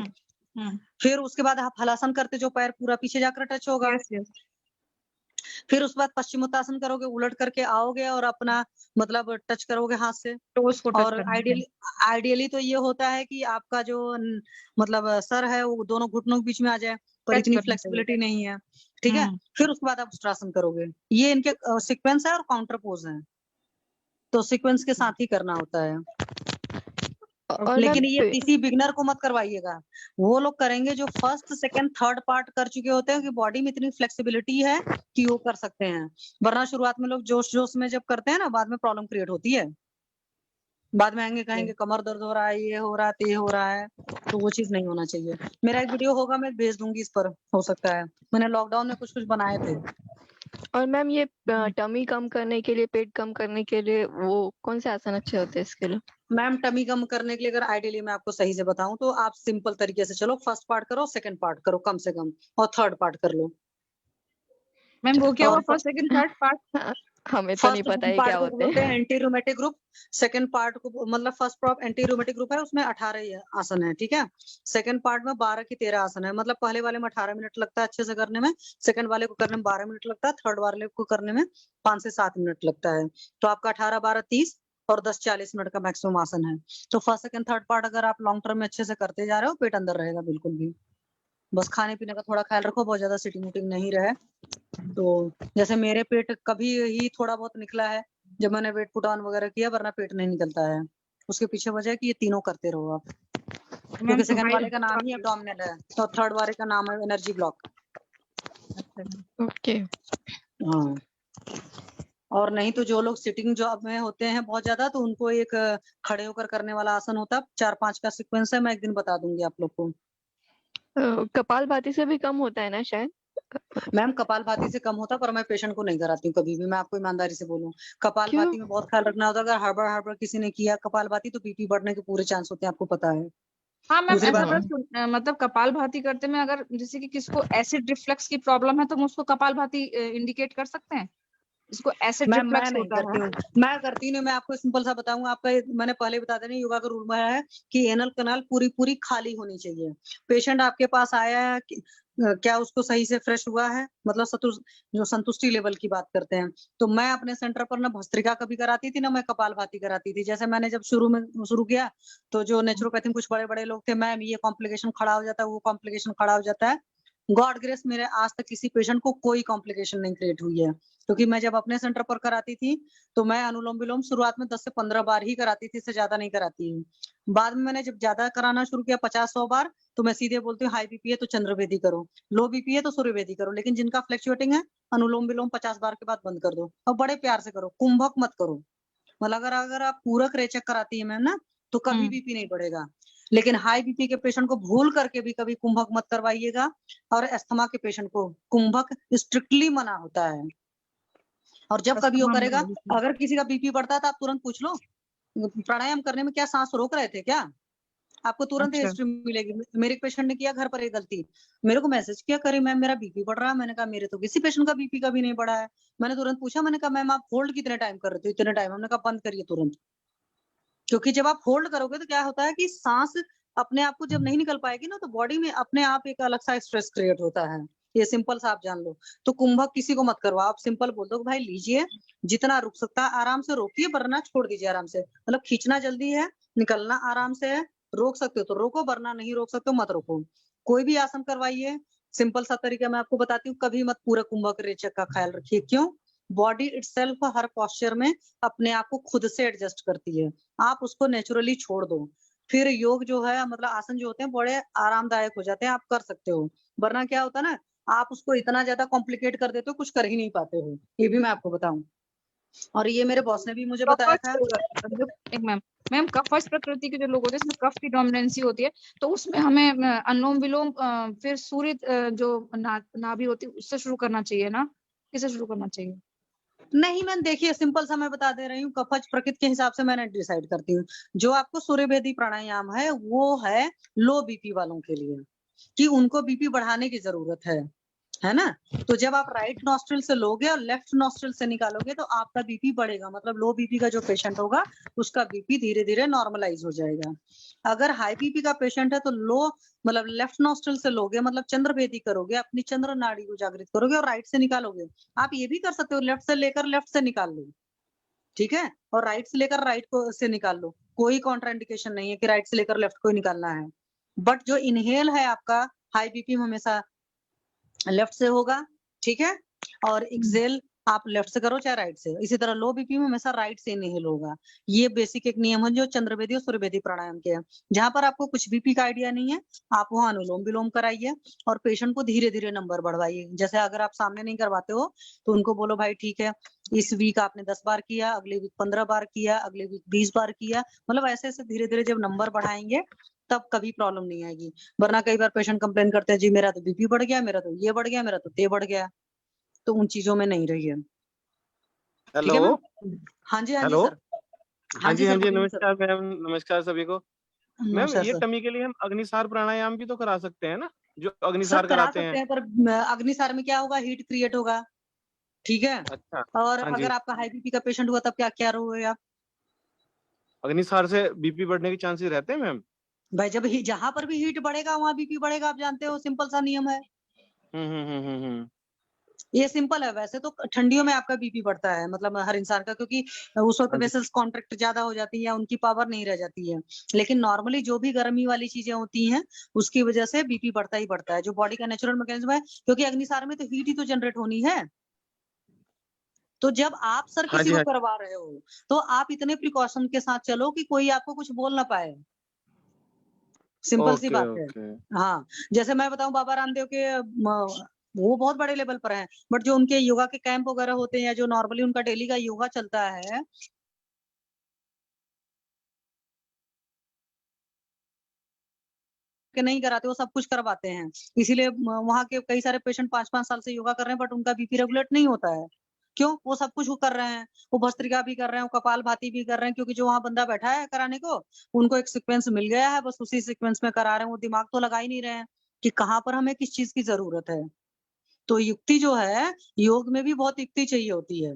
हम्म। फिर उसके बाद आप हलासन करते, जो पैर पूरा पीछे जाकर टच होगा। Yes yes. फिर उसके बाद पश्चिमोत्तासन करोगे, उलट करके आओगे और अपना मतलब टच करोगे हाथ से। टोस को टच और करना है। आइडियली तो ये होता है कि आपका जो मतलब सर है वो दोनों घुटनों के बीच में आ जाए, पर टच इतनी करना चाहिए। फ्लेक्सिबिलिटी नहीं है, ठीक है। फिर उसके बाद आप उष्ट्रासन करोगे। ये इनके सीक्वेंस है और काउंटर पोज है, तो सीक्वेंस के साथ ही करना होता है। और लेकिन मैम ये किसी बिगनर को मत करवाइएगा। वो लोग करेंगे जो फर्स्ट सेकंड थर्ड पार्ट कर चुके होते हैं कि बॉडी में इतनी फ्लेक्सिबिलिटी है कि वो कर सकते हैं। वरना शुरुआत में लोग जोश जोश में जब करते हैं ना, बाद में प्रॉब्लम क्रिएट होती है। बाद में आएंगे कहेंगे कमर दर्द हो रहा है, ये हो रहा है, ते हो रहा है, तो वो चीज नहीं होना चाहिए। मेरा एक वीडियो होगा, मैं भेज दूंगी इस पर, हो सकता है। मैंने लॉकडाउन में कुछ बनाए थे। और मैम ये टमी कम करने के लिए, पेट कम करने के लिए वो कौन से आसन अच्छे होते हैं इसके लिए? मैम टमी कम करने के लिए अगर आइडियली मैं आपको सही से बताऊं तो आप सिंपल तरीके से चलो, फर्स्ट पार्ट करो, सेकंड पार्ट करो कम से कम, और थर्ड पार्ट कर लो। मैम वो क्या हुआ, और फर्स्ट सेकंड थर्ड पार्ट? हमें तो नहीं फर्स्ट पता है पार्ट क्या को होते बोलते हैं। हैं anti rheumatic group. Second part को मतलब first part anti rheumatic group है, उसमें 18 आसन है, ठीक है। सेकंड पार्ट में 12 की 13 आसन है। मतलब पहले वाले में 18 मिनट लगता है अच्छे से करने में, सेकंड वाले को करने में 12 मिनट लगता है, थर्ड वाले को करने में 5 से 7 मिनट लगता है। तो आपका 18, 12, 30 और 10, 40 मिनट का मैक्सिमम आसन है। तो फर्स्ट सेकंड थर्ड पार्ट अगर आप लॉन्ग टर्म में अच्छे से करते जा रहे हो, पेट अंदर रहेगा बिल्कुल भी। बस खाने पीने का थोड़ा ख्याल रखो, बहुत ज्यादा सिटिंग वुटिंग नहीं रहे। तो जैसे मेरे पेट कभी ही थोड़ा बहुत निकला है जब मैंने वेट पुट ऑन वगैरह किया, वरना पेट नहीं निकलता है। उसके पीछे वजह है कि ये तीनों करते रहो आप, क्योंकि सेकंड वाले का नाम ही एब्डोमिनल है और थर्ड वाले का नाम है एनर्जी ब्लॉक। ओके। हाँ, और नहीं तो जो लोग सिटिंग जॉब में होते हैं बहुत ज्यादा, तो उनको एक खड़े होकर करने वाला आसन होता है, 4-5 का सीक्वेंस है, मैं एक दिन बता दूंगी आप लोग को। कपालभाति से भी कम होता है ना शायद? मैम कपालभाति से कम होता, पर मैं पेशेंट को नहीं कराती हूँ कभी भी, मैं आपको ईमानदारी से बोलूं। कपालभाति में बहुत ख्याल रखना होता है। अगर हड़बड़ किसी ने किया कपालभाति, तो बीपी बढ़ने के पूरे चांस होते हैं, आपको पता है। हाँ मैम, दूसरी ऐसा बात, मैं मतलब कपालभाति करते में अगर जैसे कि किसको एसिड रिफ्लक्स की प्रॉब्लम है तो हम उसको कपालभाति इंडिकेट कर सकते हैं, इसको एसिड मैं रिफ्लक्स नहीं होता करती है। हूँ, मैं करती नहीं। मैं आपको सिंपल सा बताऊंगा, आपका मैंने पहले बता देना, योगा का रूल में है कि एनल कनाल पूरी पूरी खाली होनी चाहिए। पेशेंट आपके पास आया है क्या उसको सही से फ्रेश हुआ है, मतलब जो संतुष्टि लेवल की बात करते हैं। तो मैं अपने सेंटर पर ना भस्त्रिका कभी कराती थी, ना मैं कपालभाति कराती थी। जैसे मैंने जब शुरू किया, तो जो नेचुरोपैथी में कुछ बड़े बड़े लोग थे, मैम ये कॉम्प्लिकेशन खड़ा हो जाता है, वो कॉम्प्लिकेशन खड़ा हो जाता है। गॉड ग्रेस मेरे आज तक किसी पेशेंट को कोई कॉम्प्लिकेशन नहीं क्रिएट हुई है। क्योंकि मैं जब अपने सेंटर पर कराती थी, तो मैं अनुलोम विलोम शुरुआत में 10 से 15 बार ही कराती थी, इससे ज्यादा नहीं कराती हूँ। बाद में मैंने जब ज्यादा कराना शुरू किया, 50-100 बार, तो मैं सीधे बोलती हूँ हाई बीपी है तो चंद्रवेदी करो, लो बीपी है तो सूर्यवेदी करो, लेकिन जिनका फ्लक्चुएटिंग है अनुलोम विलोम 50 बार के बाद बंद कर दो, और बड़े प्यार से करो, कुंभक मत करो। मतलब अगर आप पूरक रेचक कराती है मैम ना, तो कभी बीपी नहीं बढ़ेगा। लेकिन हाई बीपी के पेशेंट को भूल करके भी कभी कुंभक मत करवाइएगा। और अस्थमा के पेशेंट को कुंभक स्ट्रिक्टली मना होता है। और जब कभी वो करेगा, अगर किसी का बीपी बढ़ता है तो आप तुरंत पूछ लो प्राणायाम करने में क्या सांस रोक रहे थे क्या, आपको तुरंत हिस्ट्री मिलेगी। मेरे पेशेंट ने किया घर पर एक गलती, मेरे को मैसेज किया, करे मैम मेरा बीपी बढ़ रहा है। मैंने कहा मेरे तो किसी पेशेंट का बीपी कभी नहीं बढ़ा है। मैंने तुरंत पूछा, मैंने कहा मैम आप होल्ड कितने टाइम कर रहे थे? इतने टाइम। हमने कहा बंद करिए तुरंत, क्योंकि जब आप होल्ड करोगे तो क्या होता है कि सांस अपने आप को जब नहीं निकल पाएगी ना, तो बॉडी में अपने आप एक अलग सा स्ट्रेस क्रिएट होता है। ये सिंपल सा आप जान लो। तो कुंभक किसी को मत करवाओ, आप सिंपल बोल दो भाई लीजिए, जितना रुक सकता है आराम से रोकिए, वरना छोड़ दीजिए आराम से। मतलब खींचना जल्दी है, निकलना आराम से है, रोक सकते हो तो रोको, वरना नहीं रोक सकते हो मत रोको। कोई भी आसन करवाइए, सिंपल सा तरीका मैं आपको बताती हूँ, कभी मत पूरा कुंभक रेचक का ख्याल रखिए। क्यों? बॉडी इटसेल्फ हर पोस्चर में अपने आप को खुद से एडजस्ट करती है, आप उसको नेचुरली छोड़ दो। फिर योग जो है, मतलब आसन जो होते हैं बड़े आरामदायक हो जाते हैं, आप कर सकते हो। वरना क्या होता है ना, आप उसको इतना ज्यादा कॉम्प्लिकेट कर देते हो, कुछ कर ही नहीं पाते हो। ये भी मैं आपको बताऊं, और ये मेरे बॉस ने भी मुझे बताया था। एक मैम कफज प्रकृति के जो लोग होते हैं, इसमें कफ की डोमिनेंसी होती है, तो उसमें हमें अनुलोम विलोम फिर सूर्य जो नाभि होती है उससे शुरू करना चाहिए ना, किससे शुरू करना चाहिए? नहीं मैम देखिए, सिंपल सा मैं बता दे रही हूँ, कफज प्रकृति के हिसाब से मैंने डिसाइड करती हूँ। जो आपको सूर्यभेदी प्राणायाम है, वो है लो बीपी वालों के लिए, कि उनको बीपी बढ़ाने की जरूरत है ना। तो जब आप राइट नॉस्ट्रिल से लोगे और लेफ्ट नॉस्ट्रिल से निकालोगे, तो आपका बीपी बढ़ेगा। मतलब लो बीपी का जो पेशेंट होगा, उसका बीपी धीरे धीरे नॉर्मलाइज हो जाएगा। अगर हाई बीपी का पेशेंट है, तो लो मतलब लेफ्ट नॉस्ट्रिल से लोगे, मतलब चंद्रभेदी करोगे, अपनी चंद्र नाड़ी को जागृत करोगे और राइट से निकालोगे। आप ये भी कर सकते हो, लेफ्ट से लेकर लेफ्ट से निकाल लो, ठीक है, और राइट से लेकर राइट को से निकाल लो। कोई कॉन्ट्राइंडिकेशन नहीं है कि राइट से लेकर लेफ्ट को ही निकालना है। बट जो इनहेल है आपका हाई बीपी में हमेशा लेफ्ट से होगा, ठीक है, और एक्सेल आप लेफ्ट से करो चाहे राइट से। इसी तरह लो बीपी में हमेशा राइट से इनहेल होगा। ये बेसिक एक नियम है जो चंद्रवेदी और सूर्यवेदी प्राणायाम के हैं। जहां पर आपको कुछ बीपी का आइडिया नहीं है, आप वहां अनुलोम विलोम कराइए और पेशेंट को धीरे धीरे नंबर बढ़वाइए। जैसे अगर आप सामने नहीं करवाते हो तो उनको बोलो भाई ठीक है, इस वीक आपने 10 बार किया, अगले वीक 15 बार किया, अगले वीक 20 बार किया, मतलब ऐसे ऐसे धीरे धीरे जब नंबर बढ़ाएंगे तब कभी प्रॉब्लम नहीं आएगी। वरना कई बार पेशेंट कंप्लेन करते हैं जी मेरा तो बीपी बढ़ गया, मेरा तो ये बढ़ गया, मेरा तो ते बढ़ गया, तो उन चीजों में नहीं रहिए। ठीक है हेलो। मैम? हाँ जी, हाँ जी हेलो। सर। हाँ जी, सर हाँ जी, बोलिए सर। नमस्कार मैम, नमस्कार सभी को। मैम नमस्कार ये सर। टमी के लिए हम अग्निसार प्राणायाम भी तो करा सकते हैं ना, जो सर अग्निसार करा कराते सकते हैं। हैं पर अग्निसार में क्या होगा, हीट क्रिएट होगा। ठीक है। अच्छा। और हाँ जी। अगर आपका हाई बीपी का पेशेंट हुआ तब क्या क्या रहोगे आप? अग्निसार से बीपी बढ़ने के चांसेस रहते हैं मैम? भाई जब जहां पर भी हीट बढ़ेगा वहां बीपी बढ़ेगा, आप जानते हो, सिंपल सा नियम है। ये सिंपल है। वैसे तो ठंडियों में आपका बीपी बढ़ता है, मतलब हर इंसान का, क्योंकि उस वक्त हाँ जी। वेसल्स कॉन्ट्रैक्ट ज्यादा हो जाती है या उनकी पावर नहीं रह जाती है। लेकिन नॉर्मली जो भी गर्मी वाली चीजें होती हैं उसकी वजह से बीपी बढ़ता ही बढ़ता है, जो बॉडी का नेचुरल मैकेनिज्म है। क्योंकि अग्निसार में तो हीट ही तो जनरेट होनी है। तो जब आप सर हाँ किसी जी, को हाँ। करवा रहे हो तो आप इतने प्रिकॉशन के साथ चलो कि कोई आपको कुछ बोल ना पाए। सिंपल सी ओके, बात है। ओके। हाँ, जैसे मैं बताऊं बाबा रामदेव के वो बहुत बड़े लेवल पर हैं, बट जो उनके योगा के कैंप वगैरह होते हैं या जो नॉर्मली उनका डेली का योगा चलता है, कि नहीं कराते, वो सब कुछ करवाते हैं। इसीलिए वहां के कई सारे पेशेंट 5-5 साल से योगा कर रहे हैं बट उनका बीपी रेगुलेट नहीं होता है। क्यों? वो सब कुछ वो कर रहे हैं, वो भस्त्रिका भी कर रहे हैं, वो कपाल भाती भी कर रहे हैं, क्योंकि जो वहां बंदा बैठा है कराने को, उनको एक सीक्वेंस मिल गया है, बस उसी सीक्वेंस में करा रहे हैं। वो दिमाग तो लगा ही नहीं रहे हैं कि कहाँ पर हमें किस चीज की जरूरत है। तो युक्ति जो है, योग में भी बहुत युक्ति चाहिए होती है।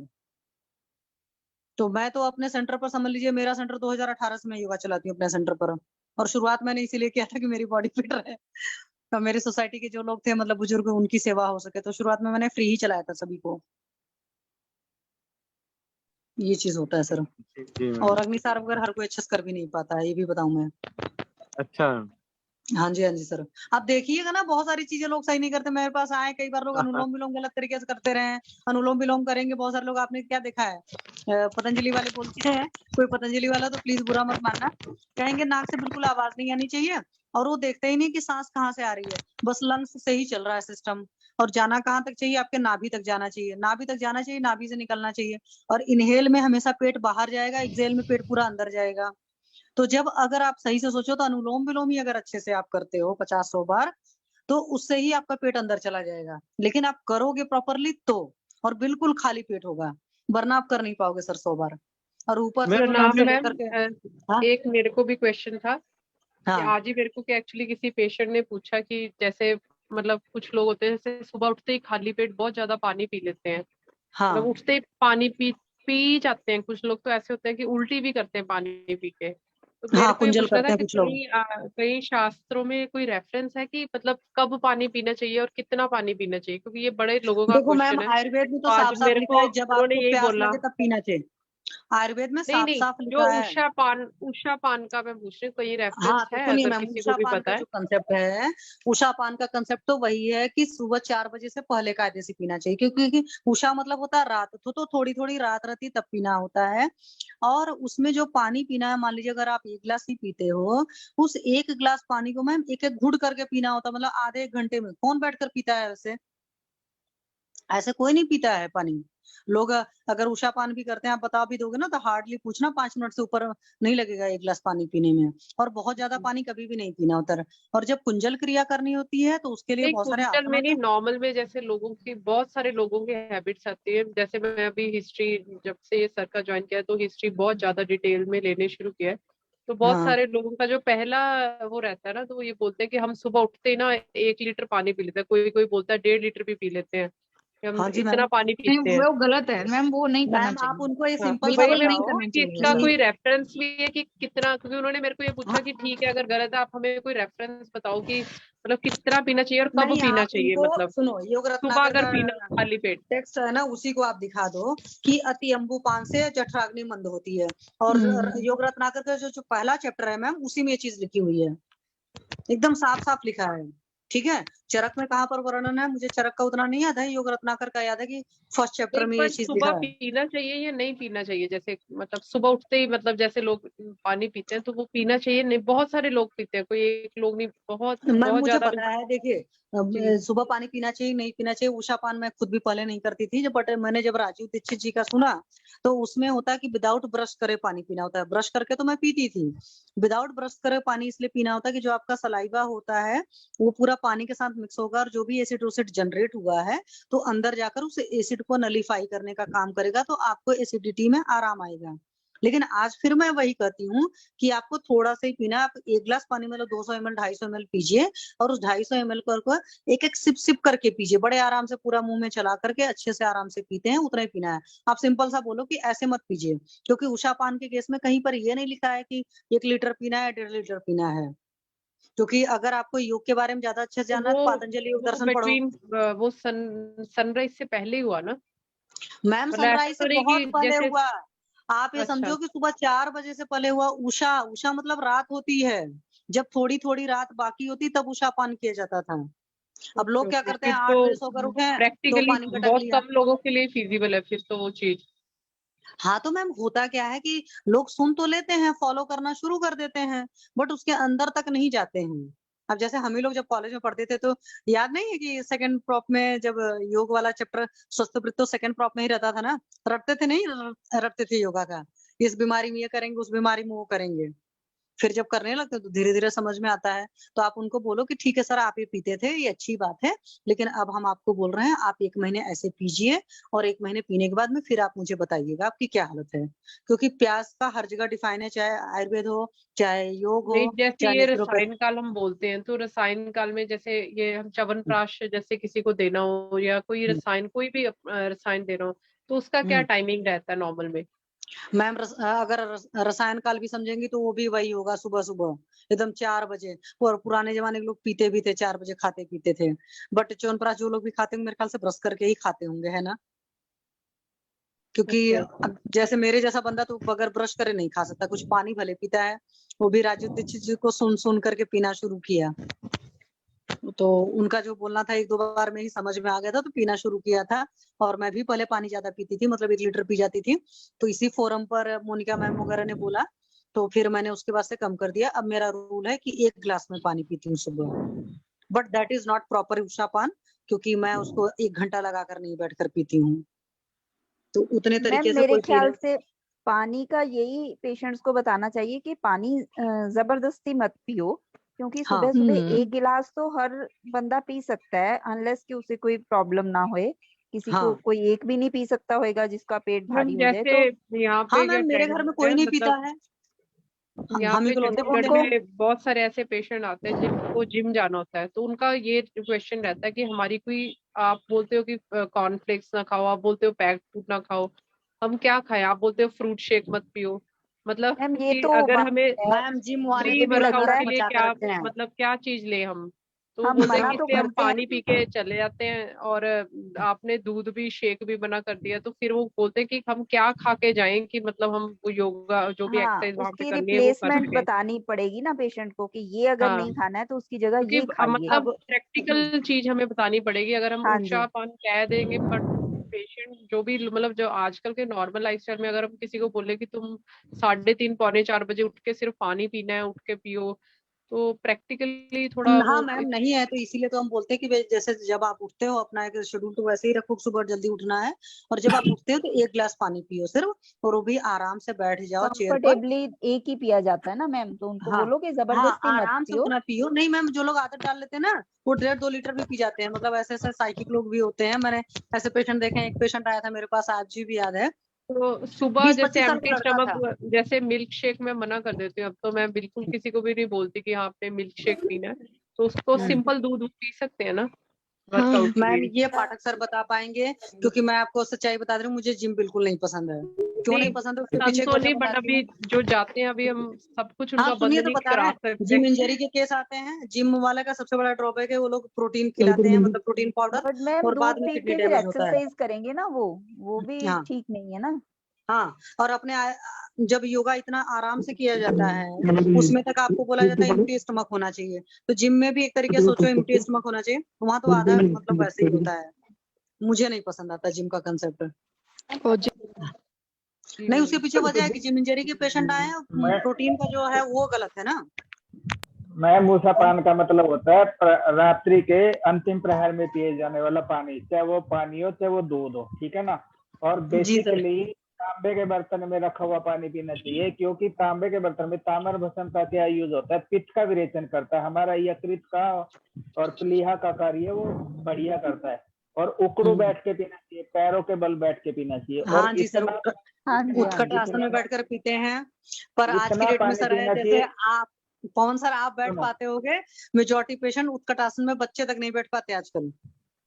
तो मैं तो अपने सेंटर पर, समझ लीजिए मेरा सेंटर 2018 से मैं योगा चलाती हूँ अपने सेंटर पर, और शुरुआत मैंने इसीलिए किया था कि मेरी बॉडी फिट रहे। तो मेरी सोसाइटी के जो लोग थे, मतलब बुजुर्ग, उनकी सेवा हो सके, तो शुरुआत में मैंने फ्री ही चलाया था सभी को। ये चीज होता है सर। जी मैम। और अग्निसार वगैरह हर कोई अच्छे से कर भी नहीं पाता है, ये भी बताऊं मैं। अच्छा। हाँ जी, हाँ जी सर। आप देखिएगा ना, बहुत सारी चीजें लोग सही नहीं करते। मेरे पास आए कई बार लोग, अनुलोम विलोम गलत तरीके से करते रहे हैं। अनुलोम विलोम करेंगे बहुत सारे लोग, आपने क्या देखा है, पतंजलि वाले बोलते हैं, कोई पतंजलि वाला तो प्लीज बुरा मत मानना, कहेंगे नाक से बिल्कुल आवाज नहीं आनी चाहिए, और वो देखते ही नहीं कि सांस कहाँ से आ रही है, बस लंग्स से ही चल रहा है सिस्टम। और जाना कहाँ तक चाहिए, आपके नाभि तक जाना चाहिए, नाभि तक जाना चाहिए, नाभि से निकलना चाहिए। और इनहेल में हमेशा पेट बाहर जाएगा, एक्सेल में पेट पूरा अंदर जाएगा। तो जब अगर आप सही से सोचो तो अनुलोम विलोम ही अगर अच्छे से आप करते हो 50-100 बार, तो उससे ही आपका पेट अंदर चला जाएगा। लेकिन आप करोगे प्रॉपरली तो, और बिल्कुल खाली पेट होगा, वरना आप कर नहीं पाओगे सर 100 बार। और ऊपर से वो प्रणाम लंग्स से मैम। लेकर के, हाँ एक मेरे को भी क्वेश्चन था कि हाँ आज ही मेरे को एक्चुअली किसी पेशेंट ने पूछा कि जैसे मतलब कुछ लोग होते हैं जैसे सुबह उठते ही खाली पेट बहुत ज्यादा पानी पी लेते हैं, मतलब हाँ उठते ही पानी पी जाते हैं। कुछ लोग तो ऐसे होते हैं कि उल्टी भी करते हैं पानी पी के। तो मेरे हाँ, को ये कुंजल पूछना था करते हैं कि कुछ लोग। कई शास्त्रों में कोई रेफरेंस है कि मतलब कब पानी पीना चाहिए और कितना पानी पीना चाहिए, क्योंकि ये बड़े लोगों का देखो मैम, क्वेश्चन है। आयुर्वेद में तो तो आज साफ साफ मेरे लिखा को है, जब उन्होंने आपको यही प्यास बोला। लगे तब पीना चाहिए। आयुर्वेद में नहीं साफ नहीं, साफ जो लिखा है। उषा पान का मैं पूछ रही हूँ, कोई हाँ रेफरेंस तो है सुनिए अगर मैम, किसी को उषा भी पान पता का है? जो कंसेप्ट है, उषा पान का कंसेप्ट तो वही है कि सुबह 4 बजे से पहले कायदे से पीना चाहिए, क्योंकि उषा मतलब होता है रात, तो थोड़ी थोड़ी रात रहती तब पीना होता है। और उसमें जो पानी पीना है, मान लीजिए अगर आप 1 गिलास ही पीते हो, उस 1 गिलास पानी को मैम एक एक घुट करके पीना होता है, मतलब आधे 1 घंटे में। कौन बैठकर पीता है वैसे? ऐसे कोई नहीं पीता है पानी। लोग अगर उषा पान भी करते हैं, आप बता भी दोगे ना तो हार्डली पूछना 5 मिनट से ऊपर नहीं लगेगा 1 गिलास पानी पीने में। और बहुत ज्यादा पानी कभी भी नहीं पीना होता है। और जब कुंजल क्रिया करनी होती है तो उसके लिए नहीं, बहुत सारे कुंजल आसन में होते नहीं, हैं। नॉर्मल में जैसे लोगों की, बहुत सारे लोगों की हैबिट्स आती है। जैसे मैं अभी हिस्ट्री, जब से ये सर का ज्वाइन किया तो हिस्ट्री बहुत ज्यादा डिटेल में लेने शुरू किया है। तो बहुत हाँ सारे लोगों का जो पहला वो रहता है ना, तो वो ये बोलते हैं कि हम सुबह उठते ही ना 1 लीटर पानी पी लेते हैं, कोई कोई बोलता है 1.5 लीटर भी पी लेते हैं, कि हम हाँ जी इतना मैम। पानी नहीं, पीते हैं। वो गलत है मैम, वो नहीं करना मैम आप चाहिए। उनको ये हाँ, तो सिंपल सा वही बिल्कुल मैं नहीं बताओ करना कि चाहिए इसका ऐसा। कि कोई रेफरेंस भी है कि कितना, क्योंकि उन्होंने मेरे को ये पूछा हाँ, कि ठीक है अगर गलत है आप हमें कोई रेफरेंस बताओ कि मतलब कितना पीना चाहिए और कब नहीं पीना आप चाहिए, उनको मतलब सुनो, योग सुबह रत्नाकर अगर का पीना हो खाली पेट। टेक्स्ट है ना, उसी को आप दिखा दो कि अति अम्बुपान से जठराग्नि मंद होती है। और योग रत्नाकर का जो पहला चैप्टर है मैम, उसी में ये चीज लिखी हुई है, एकदम साफ साफ लिखा है। ठीक है। चरक में कहाँ पर वर्णन है, मुझे चरक का उतना नहीं याद है, योग रत्नाकर का याद है कि फर्स्ट चैप्टर में ये पर चीज सुबह लिखा है। पीना चाहिए या नहीं पीना चाहिए? जैसे मतलब सुबह उठते ही मतलब जैसे लोग पानी पीते हैं तो वो पीना चाहिए नहीं? बहुत सारे लोग पीते हैं, कोई एक लोग नहीं, बहुत मैम बहुत मुझे ज्यादा पता है, देखिए जी। सुबह पानी पीना चाहिए नहीं पीना चाहिए, उषा पान मैं खुद भी पहले नहीं करती थी, बट मैंने जब राजीव दीक्षित जी का सुना तो उसमें होता है कि विदाउट ब्रश करे पानी पीना होता है। ब्रश करके तो मैं पीती थी, विदाउट ब्रश करे पानी इसलिए पीना होता है कि जो आपका सलाइवा होता है वो पूरा पानी के साथ मिक्स होगा और जो भी एसिड ओसिड जनरेट हुआ है तो अंदर जाकर उस एसिड को नलीफाई करने का काम करेगा, तो आपको एसिडिटी में आराम आएगा। लेकिन आज फिर मैं वही कहती हूँ कि आपको थोड़ा सा ही पीना है। आप एक गिलास पानी में लो 200 ml 250 ml पीजिए और उस 250 ml को एक एक सिप करके पीजिए, बड़े आराम से पूरा मुंह में चला करके अच्छे से आराम से पीते हैं, उतना ही पीना है। आप सिंपल सा बोलो कि ऐसे मत पीजिए, क्योंकि उषा पान के केस में कहीं पर ये नहीं लिखा है कि 1 लीटर पीना है 1.5 लीटर पीना है। क्योंकि अगर आपको योग के बारे में ज्यादा अच्छे से जानना है तो पतंजलि योग दर्शन पढ़ो। बिटवीन वो सनराइज से पहले ही हुआ ना? मैम मतलब ऐसा सनराइज तो से नहीं बहुत कि पहले जैसे हुआ। आप ये अच्छा समझो कि सुबह 4 बजे से पहले हुआ। उषा उषा मतलब रात होती है, जब थोड़ी थोड़ी रात बाकी होती तब उषा पान किया जाता था। अब ओके लोग क्या ओके, करते फिर हैं 8 तो बजे सोकर उठे हैं तो प्रैक्टिकली पानी का टक बहुत लिया। कम लोगों के लिए फिजिबल है फिर तो वो चीज। हाँ तो मैम होता क्या है कि लोग सुन तो लेते हैं, फॉलो करना शुरू कर देते हैं, बट उसके अंदर तक नहीं जाते हैं। अब जैसे हम ही लोग जब कॉलेज में पढ़ते थे तो याद नहीं है कि सेकंड प्रॉप में जब योग वाला चैप्टर स्वस्थ तो सेकंड प्रॉप में ही रहता था ना, रटते थे नहीं रटते थे योगा का, इस बीमारी में ये करेंगे उस बीमारी में वो करेंगे। फिर जब करने लगते तो धीरे धीरे समझ में आता है। तो आप उनको बोलो कि ठीक है सर आप ये पीते थे ये अच्छी बात है, लेकिन अब हम आपको बोल रहे हैं आप 1 महीने ऐसे पीजिए और 1 महीने पीने के बाद में फिर आप मुझे बताइएगा आपकी क्या हालत है। क्योंकि प्यास का हर जगह डिफाइन है, चाहे आयुर्वेद हो चाहे योग नहीं, हो जैसे चाहे ये नेचुरोपैथी। रसायन काल हम बोलते हैं तो रसायन काल में जैसे ये हम च्यवनप्राश जैसे किसी को देना हो या कोई रसायन कोई भी रसायन देना हो तो उसका क्या टाइमिंग रहता है नॉर्मल में? मैम अगर रसायन काल भी समझेंगी तो वो भी वही होगा, सुबह सुबह एकदम 4 बजे। और पुराने जमाने के लोग पीते भी थे 4 बजे खाते पीते थे, बट च्यवनप्राश जो लोग भी खाते होंगे मेरे ख्याल से ब्रश करके ही खाते होंगे, है ना? क्योंकि अब जैसे मेरे जैसा बंदा तो बगैर ब्रश करे नहीं खा सकता, कुछ पानी भले पीता है। वो भी राजीव दीक्षित जी को सुन सुन करके पीना शुरू किया, तो उनका जो बोलना था 1-2 बार में ही समझ में आ गया था तो पीना शुरू किया था। और मैं भी पहले पानी ज्यादा पीती थी, मतलब 1 लीटर पी जाती थी। तो इसी फोरम पर मोनिका मैम वगैरह ने बोला तो फिर मैंने उसके बाद से कम कर दिया। अब मेरा रूल है कि 1 गिलास में पानी पीती हूँ सुबह, but that is not proper उषा पान, क्योंकि मैं उसको 1 घंटा लगाकर नहीं बैठकर पीती हूँ। तो उतने मैम तरीके से मेरे कोई पी ख्याल रहा। से पानी का यही पेशेंट्स को बताना चाहिए कि पानी जबरदस्ती मत पियो, क्योंकि हाँ सुबह सुबह 1 गिलास तो हर बंदा पी सकता है अनलेस कि उसे कोई प्रॉब्लम ना होए। किसी को हाँ कोई एक भी नहीं पी सकता होगा जिसका पेट मैम भारी हो जाए जैसे तो यहाँ हाँ पे क्या मैम मेरे घर ट्रेंड में है कोई नहीं पीता मतलब है, यहाँ हम पे इकलौते चंडीगढ़ बूढ़े हैं। में बहुत सारे ऐसे पेशेंट आते हैं जिनको जिम जाना होता है तो उनका ये क्वेश्चन रहता है कि हमारी कोई, आप बोलते हो कि कॉर्नफ्लेक्स ना खाओ, आप बोलते हो पैक्ड फूड ना खाओ, हम क्या खाएं? आप बोलते हो फ्रूट शेक मत पियो, मतलब मैम ये कि तो अगर हमें मैम जिम वाले प्री तो पूरा वर्कआउट गलत के लिए मचा क्या कर रखते हैं। मतलब क्या चीज ले हम? तो वो हम बोलते हैं मना कि तो इससे हम करते हैं। पानी पी के चले जाते हैं और आपने दूध भी शेक भी मना कर दिया तो फिर वो बोलते हैं कि हम क्या खा के जाएं कि मतलब हम वो योगा जो भी हाँ एक्सरसाइज वहां पे उसकी करनी है वो कर रिप्लेसमेंट सके। बतानी पड़ेगी ना पेशेंट को कि ये अगर हाँ नहीं खाना है तो उसकी जगह क्योंकि ये खाइए। मतलब अब प्रैक्टिकल चीज हमें बतानी पड़ेगी। अगर हम हाँ जी। उषा पान कह देंगे बट पेशेंट जो भी मतलब जो आजकल के नॉर्मल लाइफस्टाइल में अगर हम किसी को बोले कि तुम 3:30 पौने 4 बजे उठ के सिर्फ पानी पीना है, उठ के पियो, तो प्रैक्टिकली थोड़ा हाँ वो मैम नहीं है तो इसीलिए तो हम बोलते हैं कि जैसे जब आप उठते हो अपना एक शेड्यूल तो वैसे ही रखो, सुबह जल्दी उठना है और जब आप उठते हो तो 1 गिलास पानी पियो सिर्फ, और वो भी आराम से बैठ जाओ चेयर पर। कंफर्टेबली एक ही पिया जाता है ना मैम, तो उनको हाँ बोलो कि हाँ जबरदस्ती मत आराम से पियो। उतना पियो। नहीं मैम जो लोग आदत डाल लेते हैं ना वो 1.5-2 लीटर भी पी जाते हैं, मतलब ऐसे ऐसे साइकिक लोग भी होते हैं, मैंने ऐसे पेशेंट देखे हैं। एक पेशेंट आया था मेरे पास आज भी याद है, तो सुबह जैसे 20-25 साल का एम्प्टी लड़का स्टमक था। जैसे मिल्क शेक में मना कर देती हूँ, अब तो मैं बिल्कुल किसी को भी नहीं बोलती कि हाँ आपने मिल्क शेक पीना है, तो उसको सिंपल दूध पी सकते हैं ना वर्कआउट के मैम लिए। ये पाठक सर बता पाएंगे, क्योंकि मैं आपको सच्चाई बता रही हूँ, मुझे जिम बिल्कुल नहीं पसंद है। क्यों नहीं नहीं पसंद है उसके पीछे पसंद एक तो वजह नहीं, बट बताती अभी हूँ। जो जाते हैं अभी हम सब कुछ हाँ उनका बंद सुनिए तो नहीं बता रहे करा हैं, सकते। जिम इंजरी के केस आते हैं, जिम वाले का सबसे बड़ा ड्रॉबैक है वो लोग प्रोटीन खिलाते हैं, मतलब प्रोटीन पाउडर, बट मैम और बाद दूध में पी किडनी के फिर डैमेज होता है। एक्सरसाइज करेंगे ना, वो भी हाँ ठीक नहीं है ना। हाँ, और अपने जब योगा इतना आराम से किया जाता है उसमें तक आपको बोला जाता है एम्प्टी स्टमक होना चाहिए, तो जिम में भी एक तरीके से सोचो एम्प्टी स्टमक होना चाहिए, वहां तो आधा मतलब वैसे ही होता है। मुझे नहीं पसंद आता जिम का कंसेप्ट। नहीं, उसके पीछे वजह है कि जिम इंजरी के पेशेंट आए हैं, प्रोटीन का जो है वो गलत है ना। मैं मूसापान का मतलब होता है रात्रि के अंतिम प्रहर में पिए जाने वाला पानी, चाहे वो पानी हो चाहे वो दूध हो, ठीक है ना। और बेसिकली तांबे के बर्तन में रखा हुआ पानी पीना चाहिए, क्योंकि तांबे के बर्तन में ताम्र भस्म का क्या यूज होता है, पित्त का विरेचन करता है, हमारा यकृत का और प्लीहा का कार्य वो बढ़िया करता है। और उकड़ू बैठ के पीना चाहिए, पैरों के बल बैठ के पीना चाहिए। हाँ जी सर, उत्कट आसन में बैठकर पीते हैं, पर आज की डेट में सर है जैसे आप पवन सर आप बैठ पाते होगे, मेजॉरिटी पेशेंट उत्कट आसन में बच्चे तक नहीं बैठ पाते आजकल।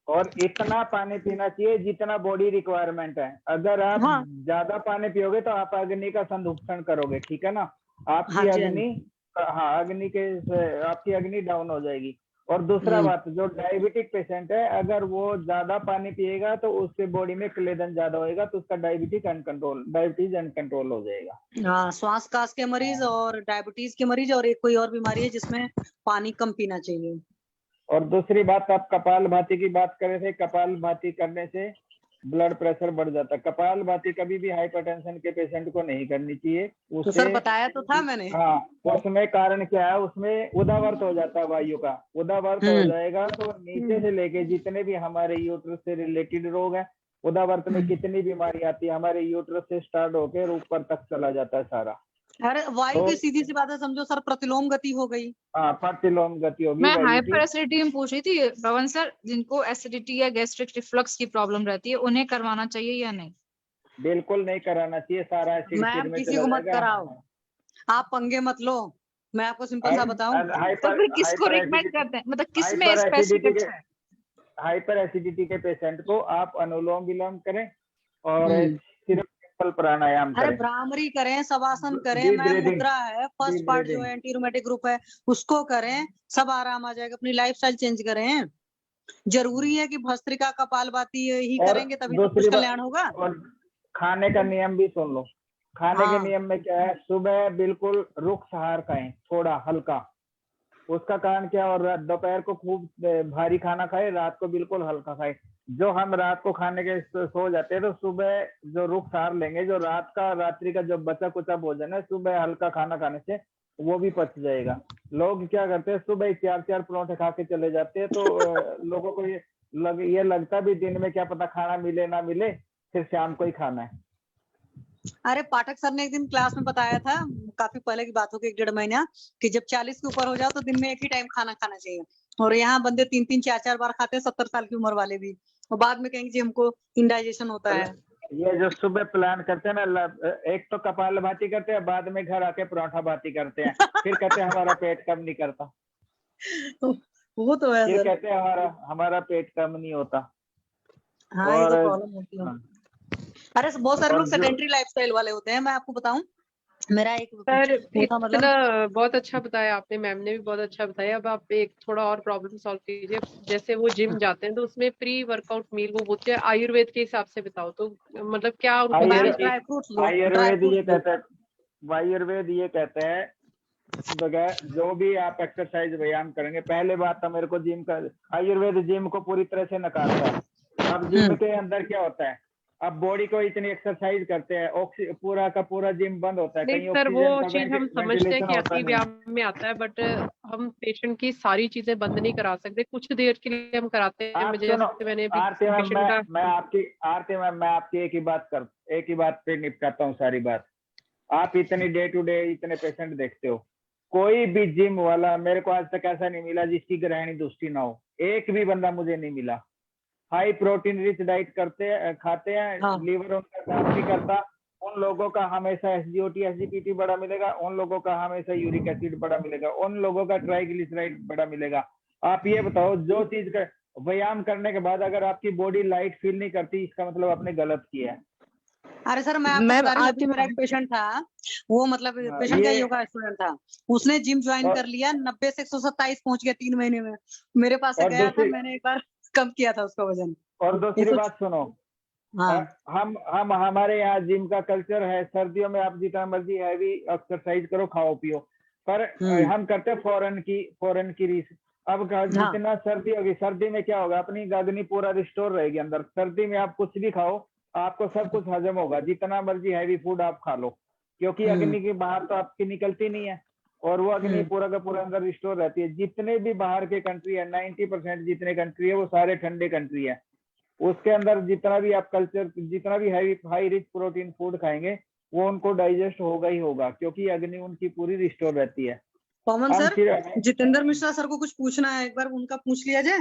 और इतना पानी पीना चाहिए जितना बॉडी रिक्वायरमेंट है। अगर आप ज्यादा पानी पियोगे तो आप अग्नि का संदूषण करोगे, ठीक है ना। आपकी आपकी अग्नि डाउन हो जाएगी। और दूसरा बात, जो डायबिटिक पेशेंट है अगर वो ज्यादा पानी पिएगा तो उसके बॉडी में क्लेदन ज्यादा होएगा, तो उसका डायबिटीज अनकंट्रोल हो जाएगा। हाँ, श्वास कास के मरीज और डायबिटीज के मरीज और एक कोई और बीमारी है जिसमें पानी कम पीना चाहिए। और दूसरी बात, आप कपालभाति की बात कर रहे थे, कपालभाति करने से ब्लड प्रेशर बढ़ जाता है। कपालभाति कभी भी हाइपरटेंशन के पेशेंट को नहीं करनी चाहिए। तो सर बताया तो था मैंने। हाँ, उसमें कारण क्या है, उसमें उदावर्त हो जाता है वायु का, उदावर्त हो जाएगा तो नीचे से लेके जितने भी हमारे यूट्रस से रिलेटेड रोग है, उदावर्त में कितनी बीमारी आती है हमारे यूट्रस से स्टार्ट होकर ऊपर तक चला जाता है सारा। अरे वायु की सीधी सी बात है, समझो सर प्रतिलोम गति हो गई। हाँ, प्रतिलोम गति होगी। मैं हाइपर एसिडिटी में पूछ रही थी पवन सर, जिनको एसिडिटी या गैस्ट्रिक रिफ्लक्स की प्रॉब्लम रहती है उन्हें करवाना चाहिए या नहीं? बिल्कुल नहीं कराना चाहिए, सारा एसिड मैम किसी को मत कराओ, आप पंगे मत लो। मैं आपको सिंपल सा बताऊं, तो फिर किसको रिकमेंड करते हैं, मतलब किस में स्पेसिफिक है? हाइपर एसिडिटी के पेशेंट को आप अनुलोम विलोम करें और प्राणायाम करें। अरे भ्रामरी करें, शवासन करें, मैम मुद्रा है, फर्स्ट पार्ट जो है एंटी रूमेटिक ग्रुप है उसको करें, सब आराम आ जाएगा। अपनी लाइफस्टाइल चेंज करें। जरूरी है कि भस्त्रिका कपालभाति ही करेंगे तभी तो कुछ कल्याण होगा। और खाने का नियम भी सुन लो। खाने के नियम में क्या है, सुबह बिल्कुल रुक्ष आहार खाएं, थोड़ा हल्का। उसका कारण क्या, और दोपहर को खूब भारी खाना खाए, रात को बिल्कुल हल्का खाए। जो हम रात को खाने के सो जाते हैं तो सुबह जो रुक्ष आहार लेंगे, जो रात्रि का जो बचा कुचा भोजन है, सुबह हल्का खाना खाने से वो भी पच जाएगा। लोग क्या करते हैं, सुबह 4 परोठे खा के चले जाते हैं, तो लोगों को ये लगता भी दिन में क्या पता खाना मिले ना मिले, फिर शाम को ही खाना है। अरे पाठक सर ने एक दिन क्लास में बताया था, काफी पहले की बात होगी, 1.5 महीना, कि जब 40 के ऊपर हो जाओ तो दिन में एक ही टाइम खाना खाना चाहिए। और यहाँ बंदे 3-3 4-4 बार खाते हैं, 70 साल की उम्र वाले भी, और बाद में कहेंगे जी हमको इंडाइजेशन होता है। ये जो सुबह प्लान करते हैं ना, एक तो कपालभाति करते हैं, बाद में घर आके पराठा भाती करते हैं, फिर कहते हैं हमारा पेट कम नहीं करता। वो तो है, फिर कहते हैं हमारा पेट कम नहीं होता। हाँ, ये तो प्रॉब्लम होती है। अरे बहुत सारे लोग सेडेंटरी लाइफस्टाइल वाले होते हैं। मैं आपको बताऊं, मेरा एक सर इतना बहुत अच्छा बताया आपने, मैम ने भी बहुत अच्छा बताया। अब आप एक थोड़ा और प्रॉब्लम सॉल्व कीजिए। जैसे वो जिम जाते हैं तो उसमें प्री वर्कआउट मील वो बोलते हैं, आयुर्वेद के हिसाब से बताओ तो मतलब क्या आयुर्वेद ये कहते हैं जो भी आप एक्सरसाइज व्यायाम करेंगे, पहले बात तो मेरे को जिम का, आयुर्वेद जिम को पूरी तरह से नकारता है। अब जिम के अंदर क्या होता है, अब बॉडी को इतनी एक्सरसाइज करते हैं, पूरा का पूरा जिम बंद होता है। नहीं सर, वो चीज हम समझते हैं कि अति व्यायाम में आता है, बट हम पेशेंट की सारी चीजें बंद नहीं करा सकते, कुछ देर के लिए हम कराते हैं। जैसे मैंने मैं आपकी एक ही बात पे निपटाता हूँ सारी बात। आप इतनी डे टू डे इतने पेशेंट देखते हो, कोई भी जिम वाला मेरे को आज तक ऐसा नहीं मिला जिसकी ग्रहणी दुष्टि ना हो, एक भी बंदा मुझे नहीं मिला। हाई प्रोटीन रिच डाइट खाते हैं, लीवर उनका काम नहीं करता, उन लोगों का हमेशा SGOT SGPT बड़ा मिलेगा, उन लोगों का हमेशा यूरिक एसिड बड़ा मिलेगा, उन लोगों का ट्राइग्लिसराइड बड़ा मिलेगा। आप ये बताओ, जो चीज का व्यायाम करने के बाद अगर आपकी बॉडी लाइट फील नहीं करती, इसका मतलब आपने गलत किया है। अरे सर मैं मेरा एक पेशेंट था, वो मतलब पेशेंट का योगा स्टूडेंट था, उसने जिम ज्वाइन कर लिया, 90 से 127 पहुंच गया 3 महीने में। मेरे पास से गया था, मैंने एक बार कम किया था उसका वजन। और दूसरी बात सुनो, हम हमारे यहाँ जिम का कल्चर है, सर्दियों में आप जितना मर्जी हैवी एक्सरसाइज करो, खाओ पियो, पर हम करते हैं फॉरेन की रीस। अब जितना सर्दी होगी, सर्दी में क्या होगा, अपनी अग्नि पूरा रिस्टोर रहेगी अंदर। सर्दी में आप कुछ भी खाओ, आपको सब कुछ हजम होगा, जितना मर्जी हैवी फूड आप खा लो, क्योंकि अग्नि की बाहर तो आपकी निकलती नहीं है, और वो अग्नि पूरा का पूरा अंदर रिस्टोर रहती है। जितने भी बाहर के कंट्री है, 90% जितने कंट्री है वो सारे ठंडे कंट्री है। उसके अंदर जितना भी आप कल्चर, जितना भी हाई रिच प्रोटीन फूड खाएंगे, वो उनको डाइजेस्ट होगा ही होगा, क्योंकि अग्नि उनकी पूरी रिस्टोर रहती है। पवन सर, जितेंद्र मिश्रा सर को कुछ पूछना है, एक बार उनका पूछ लिया जाए।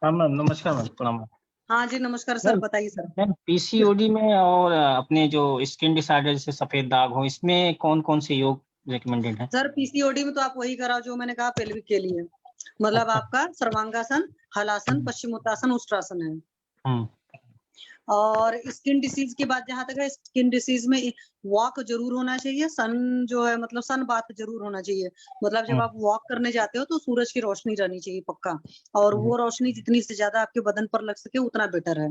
हाँ मैम, नमस्कार मैम, प्रणाम। हाँ जी नमस्कार सर, बताइए सर। मैम, पीसीओडी में और अपने जो स्किन डिसऑर्डर जैसे सफेद दाग हो, इसमें कौन कौन से योग रिकमेंडेड है? सर पीसीओडी में तो आप वही कराओ जो मैंने कहा पेल्विक के लिए, मतलब आपका सर्वांगासन, हलासन, पश्चिमोत्तासन, उष्ट्रासन है। और स्किन डिसीज की बात जहां तक है, स्किन डिसीज में वॉक जरूर होना चाहिए, सन जो है मतलब सन बाथ जरूर होना चाहिए। मतलब जब आप वॉक करने जाते हो तो सूरज की रोशनी रहनी चाहिए पक्का, और वो रोशनी जितनी से ज्यादा आपके बदन पर लग सके उतना बेटर है।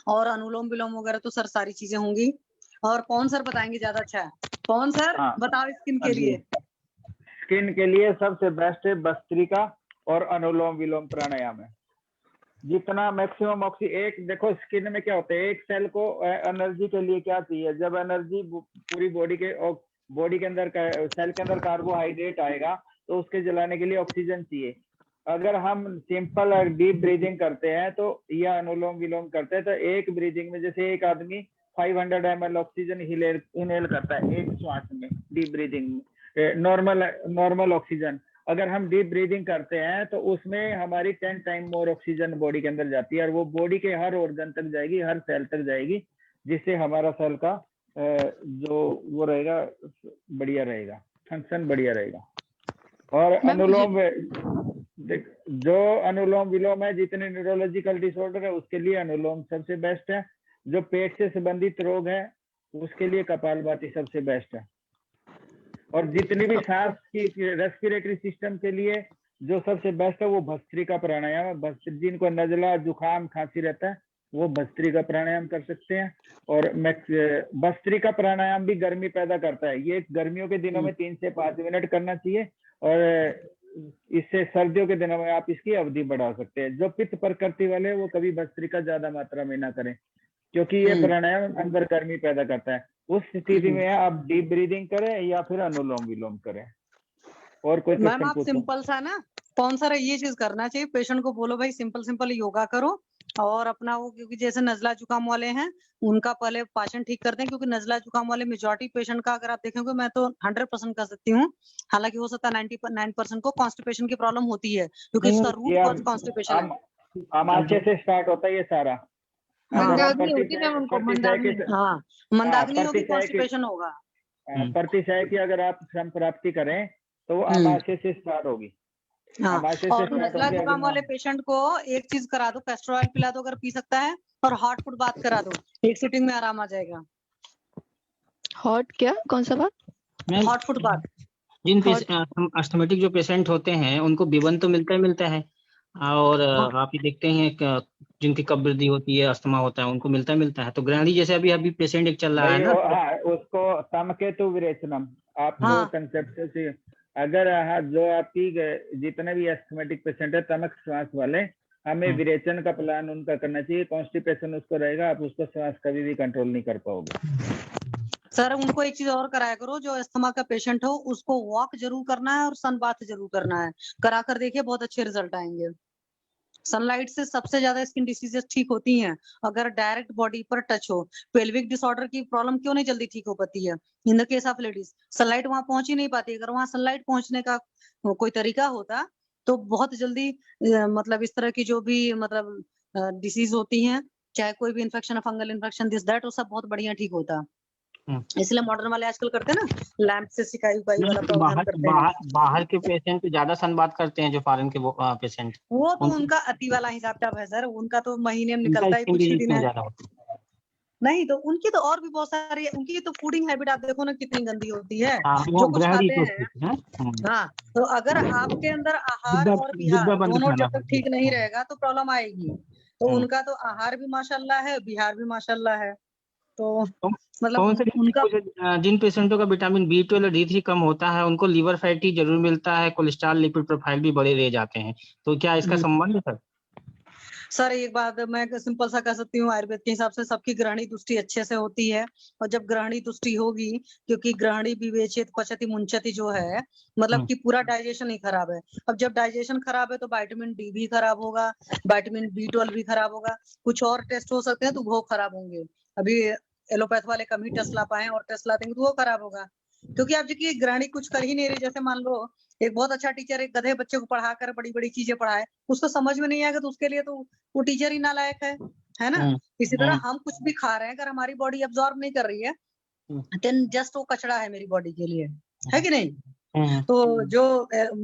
और अनुलोम विलोम वगैरह तो सर सारी चीजें होंगी। और पवन सर बताएंगे, ज्यादा अच्छा है। पवन सर बताओ स्किन के लिए। स्किन के लिए सबसे बेस्ट है भस्त्रिका और अनुलोम विलोम प्राणायाम है। जितना मैक्सिमम एक देखो स्किन में क्या होता है, एक सेल को एनर्जी के लिए क्या चाहिए, जब एनर्जी पूरी बॉडी के अंदर सेल के अंदर कार्बोहाइड्रेट आएगा तो उसके जलाने के लिए ऑक्सीजन चाहिए। अगर हम सिंपल और डीप ब्रीदिंग करते हैं तो या अनुलोम विलोम करते हैं तो एक ब्रीदिंग में, जैसे एक आदमी 500 ml ऑक्सीजन इनहेल करता है एक श्वास में, डीप ब्रीदिंग में, नॉर्मल ऑक्सीजन। अगर हम डीप ब्रीदिंग करते हैं तो उसमें हमारी 10 टाइम मोर ऑक्सीजन बॉडी के अंदर जाती है, और वो बॉडी के हर ऑर्गन तक जाएगी, हर सेल तक जाएगी, जिससे हमारा सेल का जो वो रहेगा बढ़िया रहेगा, फंक्शन बढ़िया रहेगा। और अनुलोम जो अनुलोम विलोम है, जितने न्यूरोलॉजिकल डिसऑर्डर है उसके लिए अनुलोम सबसे बेस्ट है। जो पेट से संबंधित रोग है उसके लिए कपालभाति सबसे बेस्ट है। और जितनी भी सांस की रेस्पिरेटरी सिस्टम के लिए जो सबसे बेस्ट है वो भस्त्रिका प्राणायाम है। जिनको नजला, जुकाम, खांसी रहता है वो भस्त्रिका प्राणायाम कर सकते हैं। और भस्त्रिका प्राणायाम भी गर्मी पैदा करता है। ये गर्मियों के दिनों में 3 से 5 मिनट करना चाहिए, और इससे सर्दियों के दिनों में आप इसकी अवधि बढ़ा सकते हैं। जो पित्त प्रकृति वाले वो कभी भस्त्रिका ज्यादा मात्रा में ना करें, क्योंकि ये प्राणायाम अंदर गर्मी पैदा करता है। उस स्थिति में आप डीप ब्रीदिंग करें या फिर अनुलोम विलोम करें। और कोई मैम आप सिंपल सा ना, कौन सा ये चीज करना चाहिए, पेशेंट को बोलो भाई सिंपल योगा करो, और अपना वो, क्योंकि जैसे नजला जुकाम वाले हैं उनका पहले पाचन ठीक करते हैं, क्योंकि नजला जुकाम वाले मेजॉरिटी पेशेंट का अगर आप देखेंगे, मैं तो 100% कर सकती हूँ, हालांकि हो सकता है 99% को कॉन्स्टिपेशन की प्रॉब्लम होती है, क्योंकि इसका रूट कॉज कॉन्स्टिपेशन है। आमाशय से स्टार्ट होता है ये सारा। मंदाग्नि होती है उनको, मंदाग्नि होगी, कॉन्स्टिपेशन होगा। प्रतिशय की अगर आप संप्राप्ति करें तो वो आमाशय से स्टार्ट होगी। और नजला जुकाम वाले पेशेंट को एक चीज करा दो, कैस्टर ऑयल पिला दो अगर पी सकता है, और हॉट फूड बात करा दो, एक सिटिंग में आराम आ जाएगा। हॉट क्या, कौन सा बात? हॉट फूड बात। जिन अस्थमेटिक जो पेशेंट होते हैं उनको B1 तो मिलता है, और आप ये देखते हैं जिनकी कब्जियत होती है, अस्थमा होता है, उनको मिलता है। तो ग्रहणी जैसे अभी पेशेंट एक चल रहा है ना, उसको तमकेतु विरेचनम आप कंसेप्ट से, अगर जो आपकी जितने भी एस्थमेटिक पेशेंट है तमक श्वास वाले, हमें विरेचन का प्लान उनका करना चाहिए। कॉन्स्टिपेशन उसको रहेगा, आप उसको श्वास कभी भी कंट्रोल नहीं कर पाओगे। सर उनको एक चीज और कराया करो, जो अस्थमा का पेशेंट हो उसको वॉक जरूर करना है और सन बाथ जरूर करना है। करा कर देखिए, बहुत अच्छे रिजल्ट आएंगे। सनलाइट से सबसे ज्यादा स्किन डिसीजेस ठीक होती हैं अगर डायरेक्ट बॉडी पर टच हो। पेल्विक डिसऑर्डर की प्रॉब्लम क्यों नहीं जल्दी ठीक हो पाती है? In the case of ladies, sunlight वहां पहुंच ही नहीं पाती। अगर वहां सनलाइट पहुंचने का कोई तरीका होता तो बहुत जल्दी मतलब इस तरह की जो भी मतलब डिसीज होती हैं, चाहे कोई भी infection, fungal infection, this that, वो सब बहुत बढ़िया ठीक होता। इसलिए मॉडर्न वाले आजकल करते हैं ना, लैंप से सिकाई उकाई वाला प्रावधान करते हैं। बाहर के पेशेंट ज्यादा सनबाथ करते हैं, जो फॉरेन के पेशेंट, वो तो उनका अति वाला हिसाब किताब है सर, उनका तो महीने में निकलता ही कुछ ही दिन है। नहीं तो उनकी तो और भी बहुत सारी, उनकी तो फूडिंग हैबिट आप देखो ना कितनी गंदी होती है, जो कुछ खाते हैं। हाँ, तो अगर आपके अंदर आहार और विहार दोनों जब तक ठीक नहीं रहेगा तो प्रॉब्लम आएगी। तो उनका तो आहार भी माशाल्लाह है, बिहार भी माशाल्लाह है। तो कौन मतलब से उनका जिन पेशेंटों का विटामिन B12 और D3 कम होता है उनको लिवर फैटी जरूर मिलता है, कोलेस्ट्रॉल लिपिड प्रोफाइल भी बड़े रह जाते हैं, तो क्या इसका संबंध है सर? सर एक बात मैं सिंपल सा कह सकती हूँ, आयुर्वेद के हिसाब से सबकी ग्रहणी तुष्टि अच्छे से होती है। और जब ग्रहणी तुष्टि होगी, क्योंकि ग्रहणी विवेचित पचति मुंचति जो है, मतलब कि पूरा डाइजेशन ही खराब है। अब जब डाइजेशन खराब है तो विटामिन D भी खराब होगा, विटामिन B12 भी खराब होगा, कुछ और टेस्ट हो सकते हैं तो वो खराब होंगे। अभी एलोपैथ वाले कम ही टेस्ट ला पाए और टेस्ट लाते तो वो खराब होगा, क्योंकि आप देखिए ग्रहणी कुछ कर ही नहीं रही। जैसे मान लो एक बहुत अच्छा टीचर एक गधे बच्चे को पढ़ा कर बड़ी बड़ी चीजें पढ़ाए, उसको समझ में नहीं आएगा तो उसके लिए तो वो टीचर ही नालायक है ना। इसी तरह हम कुछ भी खा रहे हैं, अगर हमारी बॉडी एब्जॉर्ब नहीं कर रही है देन जस्ट वो कचरा है मेरी बॉडी के लिए, है कि नहीं। तो जो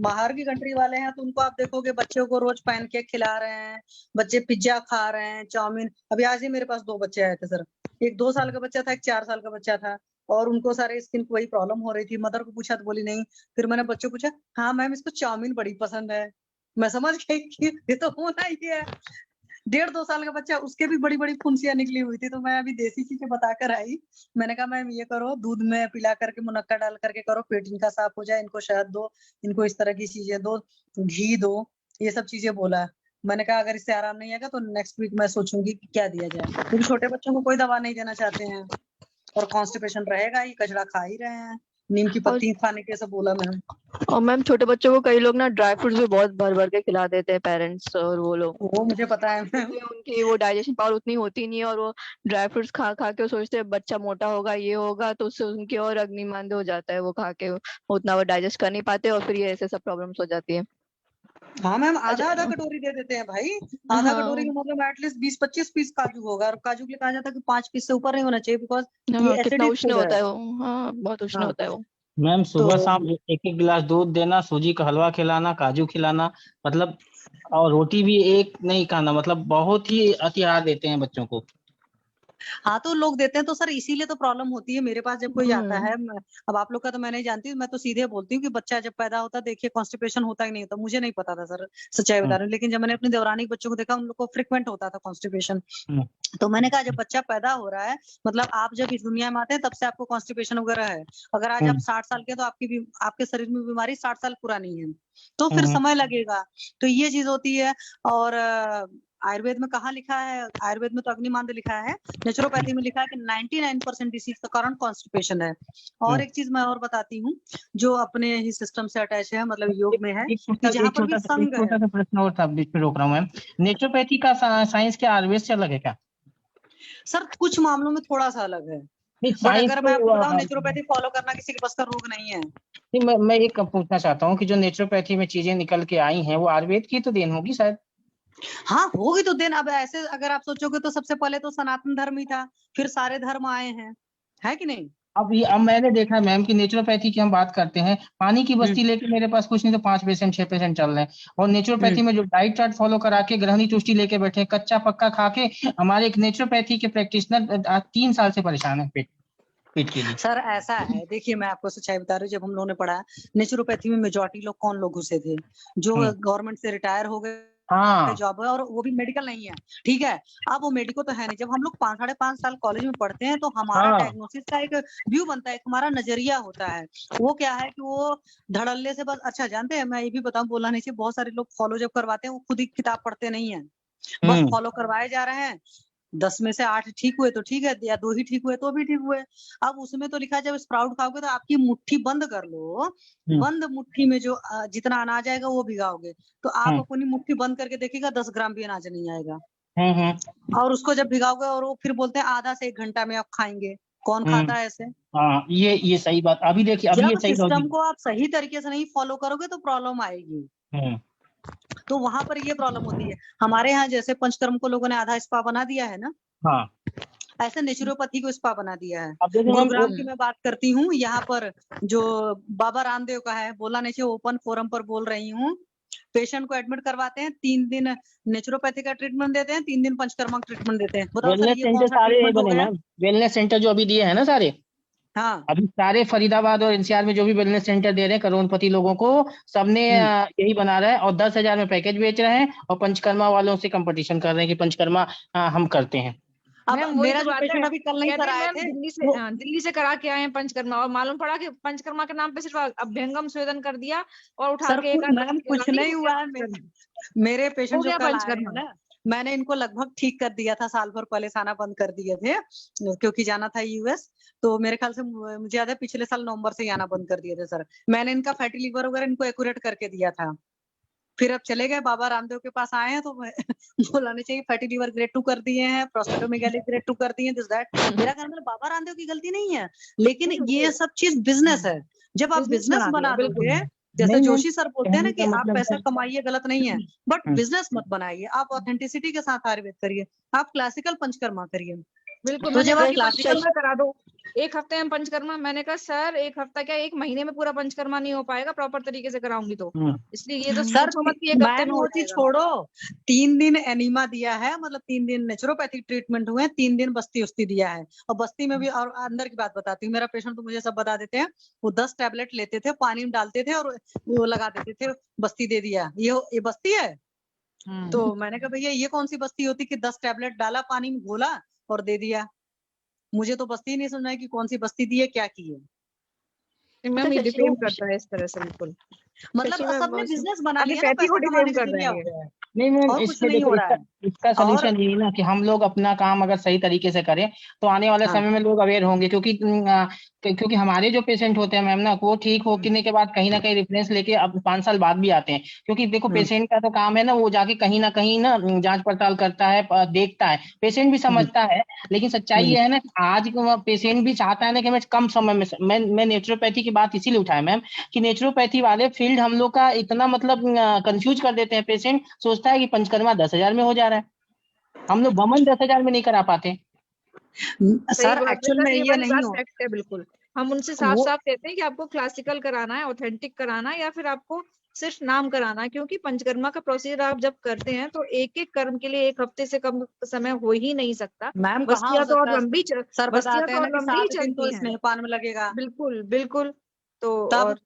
बाहर की कंट्री वाले हैं तो उनको आप देखोगे बच्चों को रोज पैनकेक खिला रहे हैं, बच्चे पिज्जा खा रहे हैं, चाउमीन। अभी आज ही मेरे पास 2 बच्चे आए थे सर, एक 2 साल का बच्चा था, एक 4 साल का बच्चा था, और उनको सारे स्किन को वही प्रॉब्लम हो रही थी। मदर को पूछा तो बोली नहीं। फिर मैंने बच्चों को पूछा, हाँ मैम इसको चाउमीन बड़ी पसंद है। मैं समझ गई कि ये तो होना ही है। 1.5-2 साल का बच्चा, उसके भी बड़ी बड़ी फुंसियां निकली हुई थी। तो मैं अभी देसी चीजें बताकर आई। मैंने कहा मैम ये करो, दूध में पिला करके मुनक्का डाल करके करो, पेट इनका साफ हो जाए, इनको शहद दो, इनको इस तरह की चीजें दो, घी दो, ये सब चीजें बोला। मैंने कहा अगर इससे आराम नहीं आएगा तो नेक्स्ट वीक मैं सोचूंगी कि क्या दिया जाए, क्योंकि छोटे बच्चों को कोई दवा नहीं देना चाहते हैं और कॉन्स्टिपेशन रहेगा ही, कचरा खा ही रहे हैं। नीम की पत्ती खाने के सब बोला मैम। और मैम छोटे बच्चों को कई लोग ना ड्राई फ्रूट्स भी बहुत भर भर के खिला देते हैं पेरेंट्स, और वो लोग, वो मुझे पता है मैम, उनकी वो डाइजेशन पावर उतनी होती नहीं है, और वो ड्राई फ्रूट्स खा खा के सोचते हैं बच्चा मोटा होगा, ये होगा, तो उससे उनकी और अग्निमांद हो जाता है, वो खा के उतना वो डाइजेस्ट कर नहीं पाते और फिर ये ऐसे सब प्रॉब्लम्स हो जाती है। हाँ मैम, आधा कटोरी दे देते हैं भाई। आधा कटोरी में मतलब एटलीस्ट 20-25 पीस काजू होगा, और काजू के लिए कहा जाता है कि 5 पीस से ऊपर नहीं होना चाहिए, बिकॉज ये कितना एसिडिक उष्ण फूड होता है। है वो, हाँ बहुत उष्ण होता है वो। मैम सुबह तो शाम एक गिलास दूध देना, सूजी का हलवा खिलाना, काजू खिलाना, मतलब और रोटी भी एक नहीं खाना, मतलब बहुत ही अतिहार देते हैं बच्चों को। हाँ तो लोग देते हैं तो सर इसीलिए तो प्रॉब्लम होती है। मेरे पास जब कोई आता है, अब आप लोग का तो मैं नहीं जानती, मैं तो सीधे बोलती हूँ कि बच्चा जब पैदा होता है देखिए कॉन्स्टिपेशन होता ही नहीं होता। मुझे नहीं पता था सर, सच्चाई बता रही हूँ, लेकिन जब मैंने अपनी देवरानी के बच्चों को देखा उन लोग को फ्रिक्वेंट होता था कॉन्स्टिपेशन। तो मैंने कहा जब बच्चा पैदा हो रहा है, मतलब आप जब इस दुनिया में आते हैं तब से आपको कॉन्स्टिपेशन वगैरह है। अगर आज आप 60 साल के तो आपके शरीर में बीमारी 60 साल पुरानी है, तो फिर समय लगेगा। तो ये चीज होती है। और आयुर्वेद में कहाँ लिखा है? आयुर्वेद में तो अग्निमांद लिखा है, नेचुरोपैथी में लिखा है कि 99% डिसीज का कारण कॉन्स्टिपेशन है। और एक चीज मैं और बताती हूँ जो अपने ही सिस्टम से अटैच है, मतलब योग में है, कि जहाँ पर भी संग है। छोटा सा प्रश्न और था, बीच में रोक रहा हूँ मैम, नेचुरोपैथी का साइंस क्या आयुर्वेद से अलग है क्या? सर कुछ मामलों में थोड़ा सा अलग है, बट अगर मैं आपको बताऊं नेचुरोपैथी फॉलो करना किसी के बस का रोग नहीं है। नहीं, मैं एक पूछना चाहता हूँ कि जो नेचुरोपैथी में चीजें निकल के आई हैं वो आयुर्वेद की तो देन होगी शायद। हाँ होगी तो देन। अब ऐसे अगर आप सोचोगे तो सबसे पहले तो सनातन धर्म ही था, फिर सारे धर्म आए हैं, है कि नहीं। अब मैंने देखा मैम कि नेचुरोपैथी की हम बात करते हैं, पानी की बस्ती लेके मेरे पास कुछ नहीं तो 5 पेशेंट 6 पेशेंट चल रहे हैं, और नेचुरोपैथी में जो डाइट चार्ट फॉलो करा के ग्रहणी तुष्टि लेके बैठे हैं, कच्चा पक्का खा के। हमारे एक नेचुरोपैथी के प्रैक्टिशनर 3 साल से परेशान है पेट के लिए। सर ऐसा है, देखिए मैं आपको सच्चाई बता रही हूँ, जब हम लोगों ने पढ़ा नेचुरोपैथी में मेजॉरिटी लोग कौन लोग घुसे थे? जो गवर्नमेंट से रिटायर हो गए, जॉब है, और वो भी मेडिकल नहीं है, ठीक है। अब वो मेडिकल तो है नहीं। जब हम लोग 5-5.5 साल कॉलेज में पढ़ते हैं तो हमारा डायग्नोसिस का एक व्यू बनता है, एक हमारा नजरिया होता है। वो क्या है कि वो धड़ल्ले से बस, अच्छा जानते हैं मैं ये भी बताऊं, बोलना नहीं चाहिए, बहुत सारे लोग फॉलो जब करवाते हैं वो खुद ही किताब पढ़ते नहीं है, बस फॉलो करवाए जा रहे हैं। 10 में से 8 ठीक हुए तो ठीक है, या 2 ही ठीक हुए तो भी ठीक हुए। अब उसमें तो लिखा है जब स्प्राउट खाओगे तो आपकी मुट्ठी बंद कर लो, बंद मुट्ठी में जो जितना अनाज आएगा वो भिगाओगे, तो आप अपनी मुट्ठी बंद करके देखिएगा 10 ग्राम भी अनाज नहीं आएगा। और उसको जब भिगाओगे और वो फिर बोलते हैं आधा से 1 घंटा में आप खाएंगे। कौन खाता है ऐसे? हाँ ये सही बात। अभी देखिए, अभी ये सही सिस्टम को आप सही तरीके से नहीं फॉलो करोगे तो प्रॉब्लम आएगी। तो वहां पर ये प्रॉब्लम होती है। हमारे यहाँ जैसे पंचकर्म को लोगों ने आधा स्पा बना दिया है ना, ऐसे नेचुरोपैथी को स्पा बना दिया है। गुरुग्राम की मैं बात करती हूँ, यहाँ पर जो बाबा रामदेव का है, बोला नहीं चाहिए, ओपन फोरम पर बोल रही हूँ, पेशेंट को एडमिट करवाते हैं, 3 दिन नेचुरोपैथी का ट्रीटमेंट देते हैं, 3 दिन पंचकर्मा का ट्रीटमेंट देते हैं। वेलनेस सेंटर सारे बने मैम, वेलनेस सेंटर जो अभी दिए है ना सारे, हाँ अभी सारे फरीदाबाद और एनसीआर में जो भी वेलनेस सेंटर दे रहे हैं करोड़पति लोगों को, सबने यही बना रहा है और 10,000 में पैकेज बेच रहे हैं और पंचकर्मा वालों से कंपटीशन कर रहे हैं कि पंचकर्मा हम करते हैं। अब मैम वही मेरा तो जो बात है, पेशेंट अभी कल नहीं कहते हैं कराए मैम थे दिल्ली से करा के आए हैं पंचकर्मा और मालूम पड़ा कि पंचकर्मा के नाम पे सिर्फ अभ्यंगम स्वेदन कर दिया और उठा सर के एक आध मैम दवाई कुछ लगा दी, नहीं हो हुआ गया है। पंचकर्मा। मेरे हो पेशेंट जो गया कल आए हैं पंचकर्मा। ना, मैंने इनको लगभग ठीक कर दिया था, साल भर पहले से आना बंद कर दिए थे क्योंकि जाना था यूएस। तो मेरे ख्याल से मुझे याद है पिछले साल नवंबर से ही आना बंद कर दिए थे सर। मैंने इनका फैटी लिवर वगैरह इनको एक्यूरेट करके दिया था। फिर अब चले गए बाबा रामदेव के पास आए हैं तो बुलाने चाहिए, फैटी लिवर ग्रेड 2 कर दिए हैं, प्रोस्टेटोमेगाली ग्रेड 2 कर दिए हैं, दिस दैट। मेरा कहना मतलब बाबा रामदेव की गलती नहीं है, लेकिन ये सब चीज बिजनेस है। जब आप बिजनेस बना दोगे, जैसे जोशी सर बोलते हैं ना कि आप पैसा कमाइए, गलत नहीं है, बट बिजनेस मत बनाइए। आप ऑथेंटिसिटी के साथ आयुर्वेद करिए, आप क्लासिकल पंचकर्मा करिए। बिल्कुल, तो मैंने जब कहा आप कि क्लासिकल पंचकर्मा करा दो, एक हफ्ते में पंचकर्मा। मैंने कहा सर एक हफ्ता क्या, एक महीने में पूरा पंचकर्मा नहीं हो पाएगा प्रॉपर तरीके से कराऊंगी तो, इसलिए ये तो सर सोचो मत कि एक हफ्ते मैम में हो वो चीज जाएगा। छोड़ो, 3 दिन एनीमा दिया है, मतलब 3 दिन नेचुरोपैथिक ट्रीटमेंट हुए, 3 दिन बस्ती उस्ती दिया है। और बस्ती में भी, और अंदर की बात बताती हूँ, मेरा पेशेंट तो मुझे सब बता देते हैं, वो 10 टैबलेट लेते थे, पानी में डालते थे और वो लगा देते थे, बस्ती दे दिया, ये बस्ती है। तो मैंने कहा भैया ये कौन सी बस्ती होती कि 10 टैबलेट डाला, पानी में घोला और दे दिया। मुझे तो बस्ती नहीं समझ में कि कौन सी बस्ती दी है, क्या की है। मैम ये डिपेंड करता है इस तरह से, बिल्कुल। मतलब सबने बिजनेस बना लिया ना, एलोपैथी को पैसा डिपेंड कमाने के कर जरिया रहे हो हैं। गया है, नहीं मैम, और कुछ इसके नहीं देखो हो रहा है। इसका और सलूशन यही ना कि हम लोग अपना काम अगर सही तरीके से करें तो आने वाले हाँ। समय में लोग अवेयर होंगे, क्योंकि हमारे जो पेशेंट होते हैं मैम ना, वो ठीक होने के बाद कहीं ना कहीं रेफरेंस लेके अब 5 साल बाद भी आते हैं। क्योंकि देखो पेशेंट का तो काम है ना, वो जाके कहीं ना जांच पड़ताल करता है, देखता है, पेशेंट भी समझता है। लेकिन सच्चाई ये है ना कि आज पेशेंट भी चाहता है ना कि मैं कम समय में, मैं नेचुरोपैथी की बात इसीलिए उठाया मैम कि नेचुरोपैथी वाले फील्ड हम लोग का इतना मतलब कंफ्यूज कर देते हैं। पेशेंट सोचता है कि पंचकर्मा 10,000 में हो जा रहा है, हम लोग बमन 10,000 में नहीं करा पाते। सर एक्चुअल में ये नहीं हो, फैक्ट है, बिल्कुल। हम उनसे साफ साफ कहते हैं कि आपको क्लासिकल कराना है, ऑथेंटिक कराना है, या फिर आपको सिर्फ नाम कराना है। क्योंकि पंचकर्मा का प्रोसीजर आप जब करते हैं तो एक एक कर्म के लिए 1 हफ्ते से कम समय हो ही नहीं सकता। मैम कहाँ हो बस्तियां तो और सकता है, लंबी सर बस्तियां बताते तो हैं ना और कि लंबी 7 दिन तो चलती हैं। स्नेहपान में लगेगा। बिल्कुल बिल्कुल। तो तब और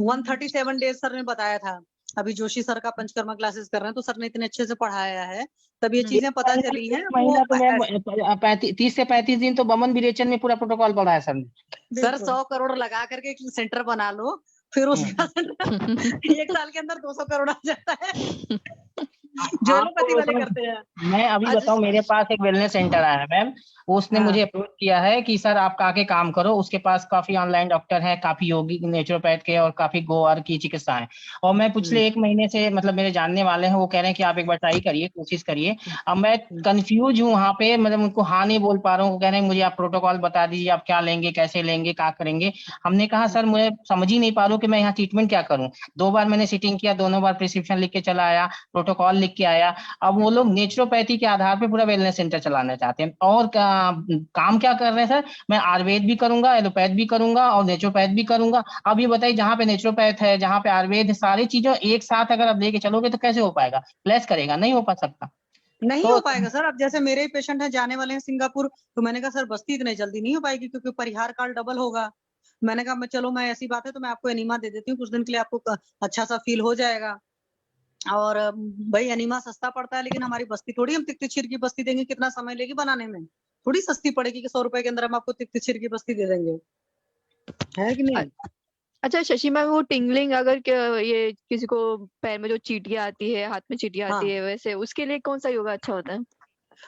137 डेज सर ने बताया था। अभी जोशी सर का पंचकर्मा क्लासेस कर रहे हैं, तो सर ने इतने अच्छे से पढ़ाया है, तब ये चीजें पता चली हैं। महीना तो मैम 30 से 35 दिन तो बमन विरेचन में पूरा प्रोटोकॉल पढ़ा है सर ने। सर 100 करोड़ लगा करके एक सेंटर बना लो, फिर उसका 1 साल के अंदर 200 करोड़ आ जाता है, जो एलोपैथी वाले करते हैं। मैं अभी बताऊं, मेरे पास एक वेलनेस सेंटर आया है मैम, उसने मुझे अप्रोच किया है कि सर आप आके काम करो। उसके पास काफी ऑनलाइन डॉक्टर है, काफी योगी नेचुरोपैथ के और काफी गोवार की चिकित्सा है। और मैं पिछले 1 महीने से, मतलब मेरे जानने वाले हैं, वो कह रहे हैं कि आप एक बार ट्राई करिए, कोशिश करिए। अब मैं कंफ्यूज हूँ वहाँ पे, मतलब उनको हाँ नहीं बोल पा रहा हूँ। वो कह रहे हैं मुझे आप प्रोटोकॉल बता दीजिए, आप क्या लेंगे, कैसे लेंगे, क्या करेंगे। हमने कहा सर मुझे समझ ही नहीं पा रहा हूँ कि मैं यहाँ ट्रीटमेंट क्या करूँ। 2 बार मैंने सिटिंग किया, दोनों बार प्रिस्क्रिप्शन लिख के चला आया, प्रोटोकॉल लिख के आया। अब वो लोग नेचुरोपैथी के आधार पे पूरा वेलनेस सेंटर चलाना चाहते हैं। और काम क्या कर रहे हैं सर, मैं आयुर्वेद भी करूंगा, एलोपैथ भी करूंगा और नेचुरोपैथ भी करूंगा। अब ये बताइए, जहाँ पे नेचुरोपैथ है, जहाँ पे आयुर्वेद है, सारी चीजों एक साथ अगर आप लेके चलोगे तो कैसे हो पाएगा? प्लेस करेगा, नहीं हो पा सकता। नहीं हो पाएगा सर। अब जैसे मेरे ही पेशेंट हैं, जाने वाले हैं सिंगापुर, तो मैंने कहा सर बस्ती इतने जल्दी नहीं हो पाएगी क्योंकि परिहार काल डबल होगा। मैंने कहा मैं चलो, मैं ऐसी बात है तो मैं आपको एनीमा दे देती हूँ, कुछ दिन के लिए आपको अच्छा सा फील हो जाएगा। और भाई एनीमा सस्ता पड़ता है, लेकिन हमारी बस्ती थोड़ी हम तिक्तिक्षीर की बस्ती देंगे, कितना समय लेगी बनाने में, थोड़ी सस्ती पड़ेगी कि 100 रुपए के अंदर हम आपको तिक्तिक्षीर की बस्ती दे देंगे, है कि नहीं। अच्छा शशि मैम, वो टिंगलिंग अगर ये किसी को पैर में जो चींटियां आती है, हाथ में चींटियां आती है, वैसे उसके लिए कौन सा योगा अच्छा होता है?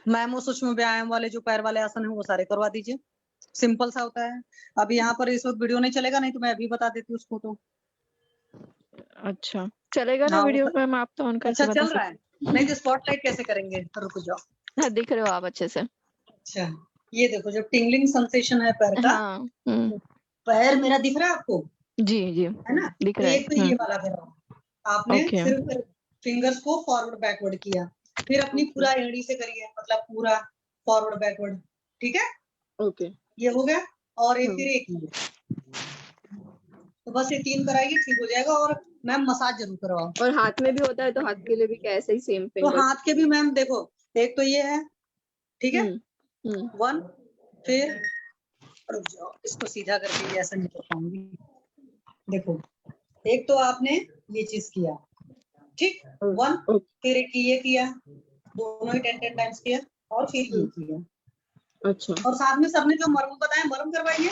मैम वो सूक्ष्म व्यायाम वाले जो पैर वाले आसन है वो सारे करवा दीजिए, सिंपल सा होता है। अब यहाँ पर इस वक्त वीडियो नहीं चलेगा, नहीं तो मैं अभी बता देती हूँ उसको। तो अच्छा चलेगा ना वीडियो मैम? आप तो ऑन करके अच्छा बता चल रहा है। नहीं तो स्पॉटलाइट कैसे करेंगे, रुक जाओ। हाँ दिख रहे हो आप अच्छे से। अच्छा ये देखो, जो टिंगलिंग सेंसेशन है पैर का, पैर मेरा दिख रहा है आपको? जी जी है ना, दिख तो रहा है। एक तो ये वाला कर रहा हूँ, आपने सिर्फ फिंगर्स को फॉरवर्ड बैकवर्ड किया, फिर अपनी पूरा एड़ी से करिए, मतलब पूरा फॉरवर्ड बैकवर्ड, ठीक है। ओके ये हो गया। और एक फिर एक ही, तो बस ये 3 कराइए, ठीक हो जाएगा। और मैम मसाज जरूर करवाओ। और हाथ में भी होता है तो हाथ के लिए भी कैसे ही सेम तो हाथ के भी मैम देखो, एक तो ये है, ठीक है, 1, फिर रुक जाओ, इसको सीधा करके ये ऐसा नहीं कर पाऊंगी। देखो, एक तो आपने ये चीज किया, ठीक, 1, फिर एक ये किया, दोनों ही 10 टाइम्स किया, और फिर ये किया। अच्छा और साथ में सबने जो मर्म बताया, मर्म करवाइए।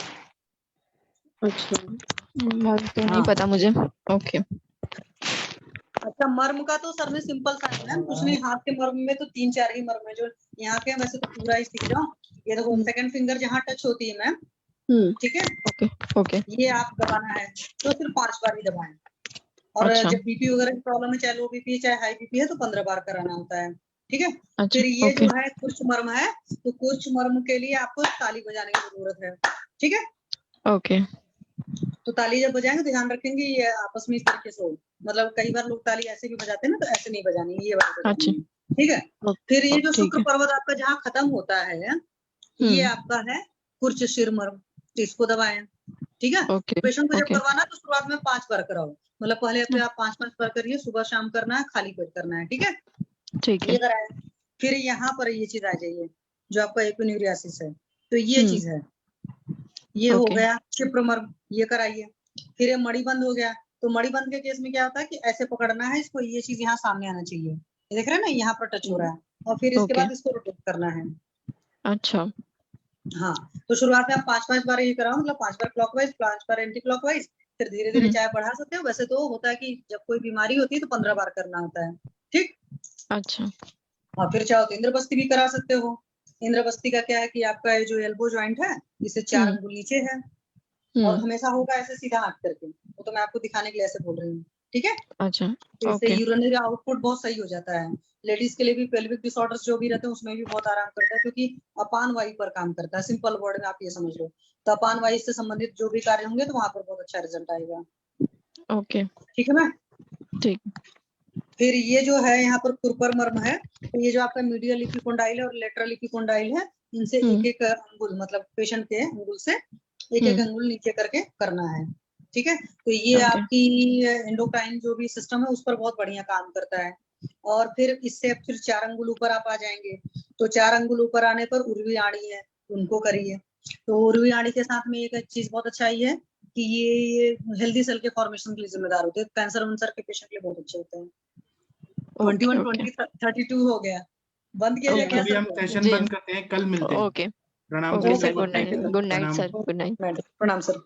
अच्छा मर्म तो नहीं हाँ। पता मुझे। ओके अच्छा, मर्म का तो सर ने सिंपल सा है मैम, कुछ नहीं। हाथ के मर्म में तो 3-4 ही मर्म है जो यहाँ के हैं, वैसे तो पूरा ही सीख जाओ। ये देखो, सेकंड फिंगर जहाँ टच होती है मैम, ठीक है, ओके ओके ये आप दबाना है, तो सिर्फ 5 बार ही दबाएं। और अच्छा। जब बीपी वगैरह की प्रॉब्लम है, चाहे लो बीपी है चाहे हाई बीपी है, तो 15 बार कराना होता है, ठीक है। अच्छा फिर ये ओके जो है कुछ मर्म है, तो कुछ मर्म के लिए आपको ताली बजाने की जरूरत है, ठीक है। ओके तो ताली जब बजाएंगे तो ध्यान रखेंगे ये आपस में इस तरीके से हो, मतलब कई बार लोग ताली ऐसे भी बजाते हैं ना, तो ऐसे नहीं बजानी, ये वाली बजानी है, ठीक है। फिर ये जो शुक्र पर्वत आपका जहाँ खत्म होता है, ये आपका है कुर्च शिर मर्म, तो इसको दबाएं, ठीक है। पेशेंट को जब करवाना तो शुरुआत में 5 बार कराओ, मतलब पहले अपने आप 5-5 बार करिए, सुबह शाम करना है, खाली पेट करना है, ठीक है। ठीक ये है कराए। फिर यहाँ पर ये चीज आ जाइए, जो आपका एपिन्यूरियासिस है, तो ये चीज है, ये हो गया क्षिप्र मर्म, ये कराइए। फिर ये मणिबंध हो गया, तो मणिबंध के केस में क्या होता है कि ऐसे पकड़ना है इसको, ये चीज यहाँ सामने आना चाहिए, ये देख रहे हैं ना, यहाँ पर टच हो रहा है, और फिर इसके बाद इसको रोटेट करना है। अच्छा हाँ, तो शुरुआत में आप 5-5 बार ये कराओ, मतलब 5 बार क्लॉकवाइज, 5 बार एंटी क्लॉकवाइज, फिर धीरे धीरे चाहे बढ़ा सकते हो। वैसे तो होता है कि जब कोई बीमारी होती है तो 15 बार करना होता है, ठीक। अच्छा और फिर चाहो तो इंद्रबस्ती भी करा सकते हो। इंद्रबस्ती का क्या है कि आपका ये जो एल्बो जॉइंट है, इससे 4 अंगुल नीचे है, और हमेशा होगा ऐसे सीधा हाथ करके, वो तो मैं आपको दिखाने के लिए ऐसे बोल रही हूँ, ठीक है। अच्छा तो इससे यूरिनरी आउटपुट बहुत सही हो जाता है। लेडीज के लिए भी पेल्विक डिसऑर्डर्स जो भी रहते हैं उसमें भी बहुत आराम करता है, क्योंकि अपान वायु पर काम करता है। सिंपल वर्ड में आप ये समझ लो, तो अपान वायु से संबंधित जो भी कार्य होंगे तो वहां पर बहुत अच्छा रिजल्ट आएगा। ओके ठीक है मैम, ठीक। फिर ये जो है यहाँ पर कुरपर मर्म है, तो ये जो आपका मीडियल इपिकोंडाइल है और लेटरल इपिकोंडाइल है, इनसे एक एक अंगुल, मतलब पेशेंट के अंगुल से एक एक अंगुल नीचे करके करना है, ठीक है। तो ये आपकी एंडोक्राइन जो भी सिस्टम है उस पर बहुत बढ़िया काम करता है। और फिर इससे फिर 4 अंगुल ऊपर आप आ जाएंगे, तो 4 अंगुल ऊपर आने पर उर्वी आड़ी है, उनको करिए। तो उर्वी आड़ी के साथ में एक चीज बहुत अच्छा ये है कि ये हेल्दी सेल के फॉर्मेशन के लिए जिम्मेदार होते हैं, कैंसर वंसर के पेशेंट के लिए बहुत अच्छे होते हैं। 21, 20, 32 हो गया, बंद किया जाए क्या अभी हम सेशन बंद करते हैं, कल मिलते हैं। ओके प्रणाम okay sir, good night sir, good night. प्रणाम सर।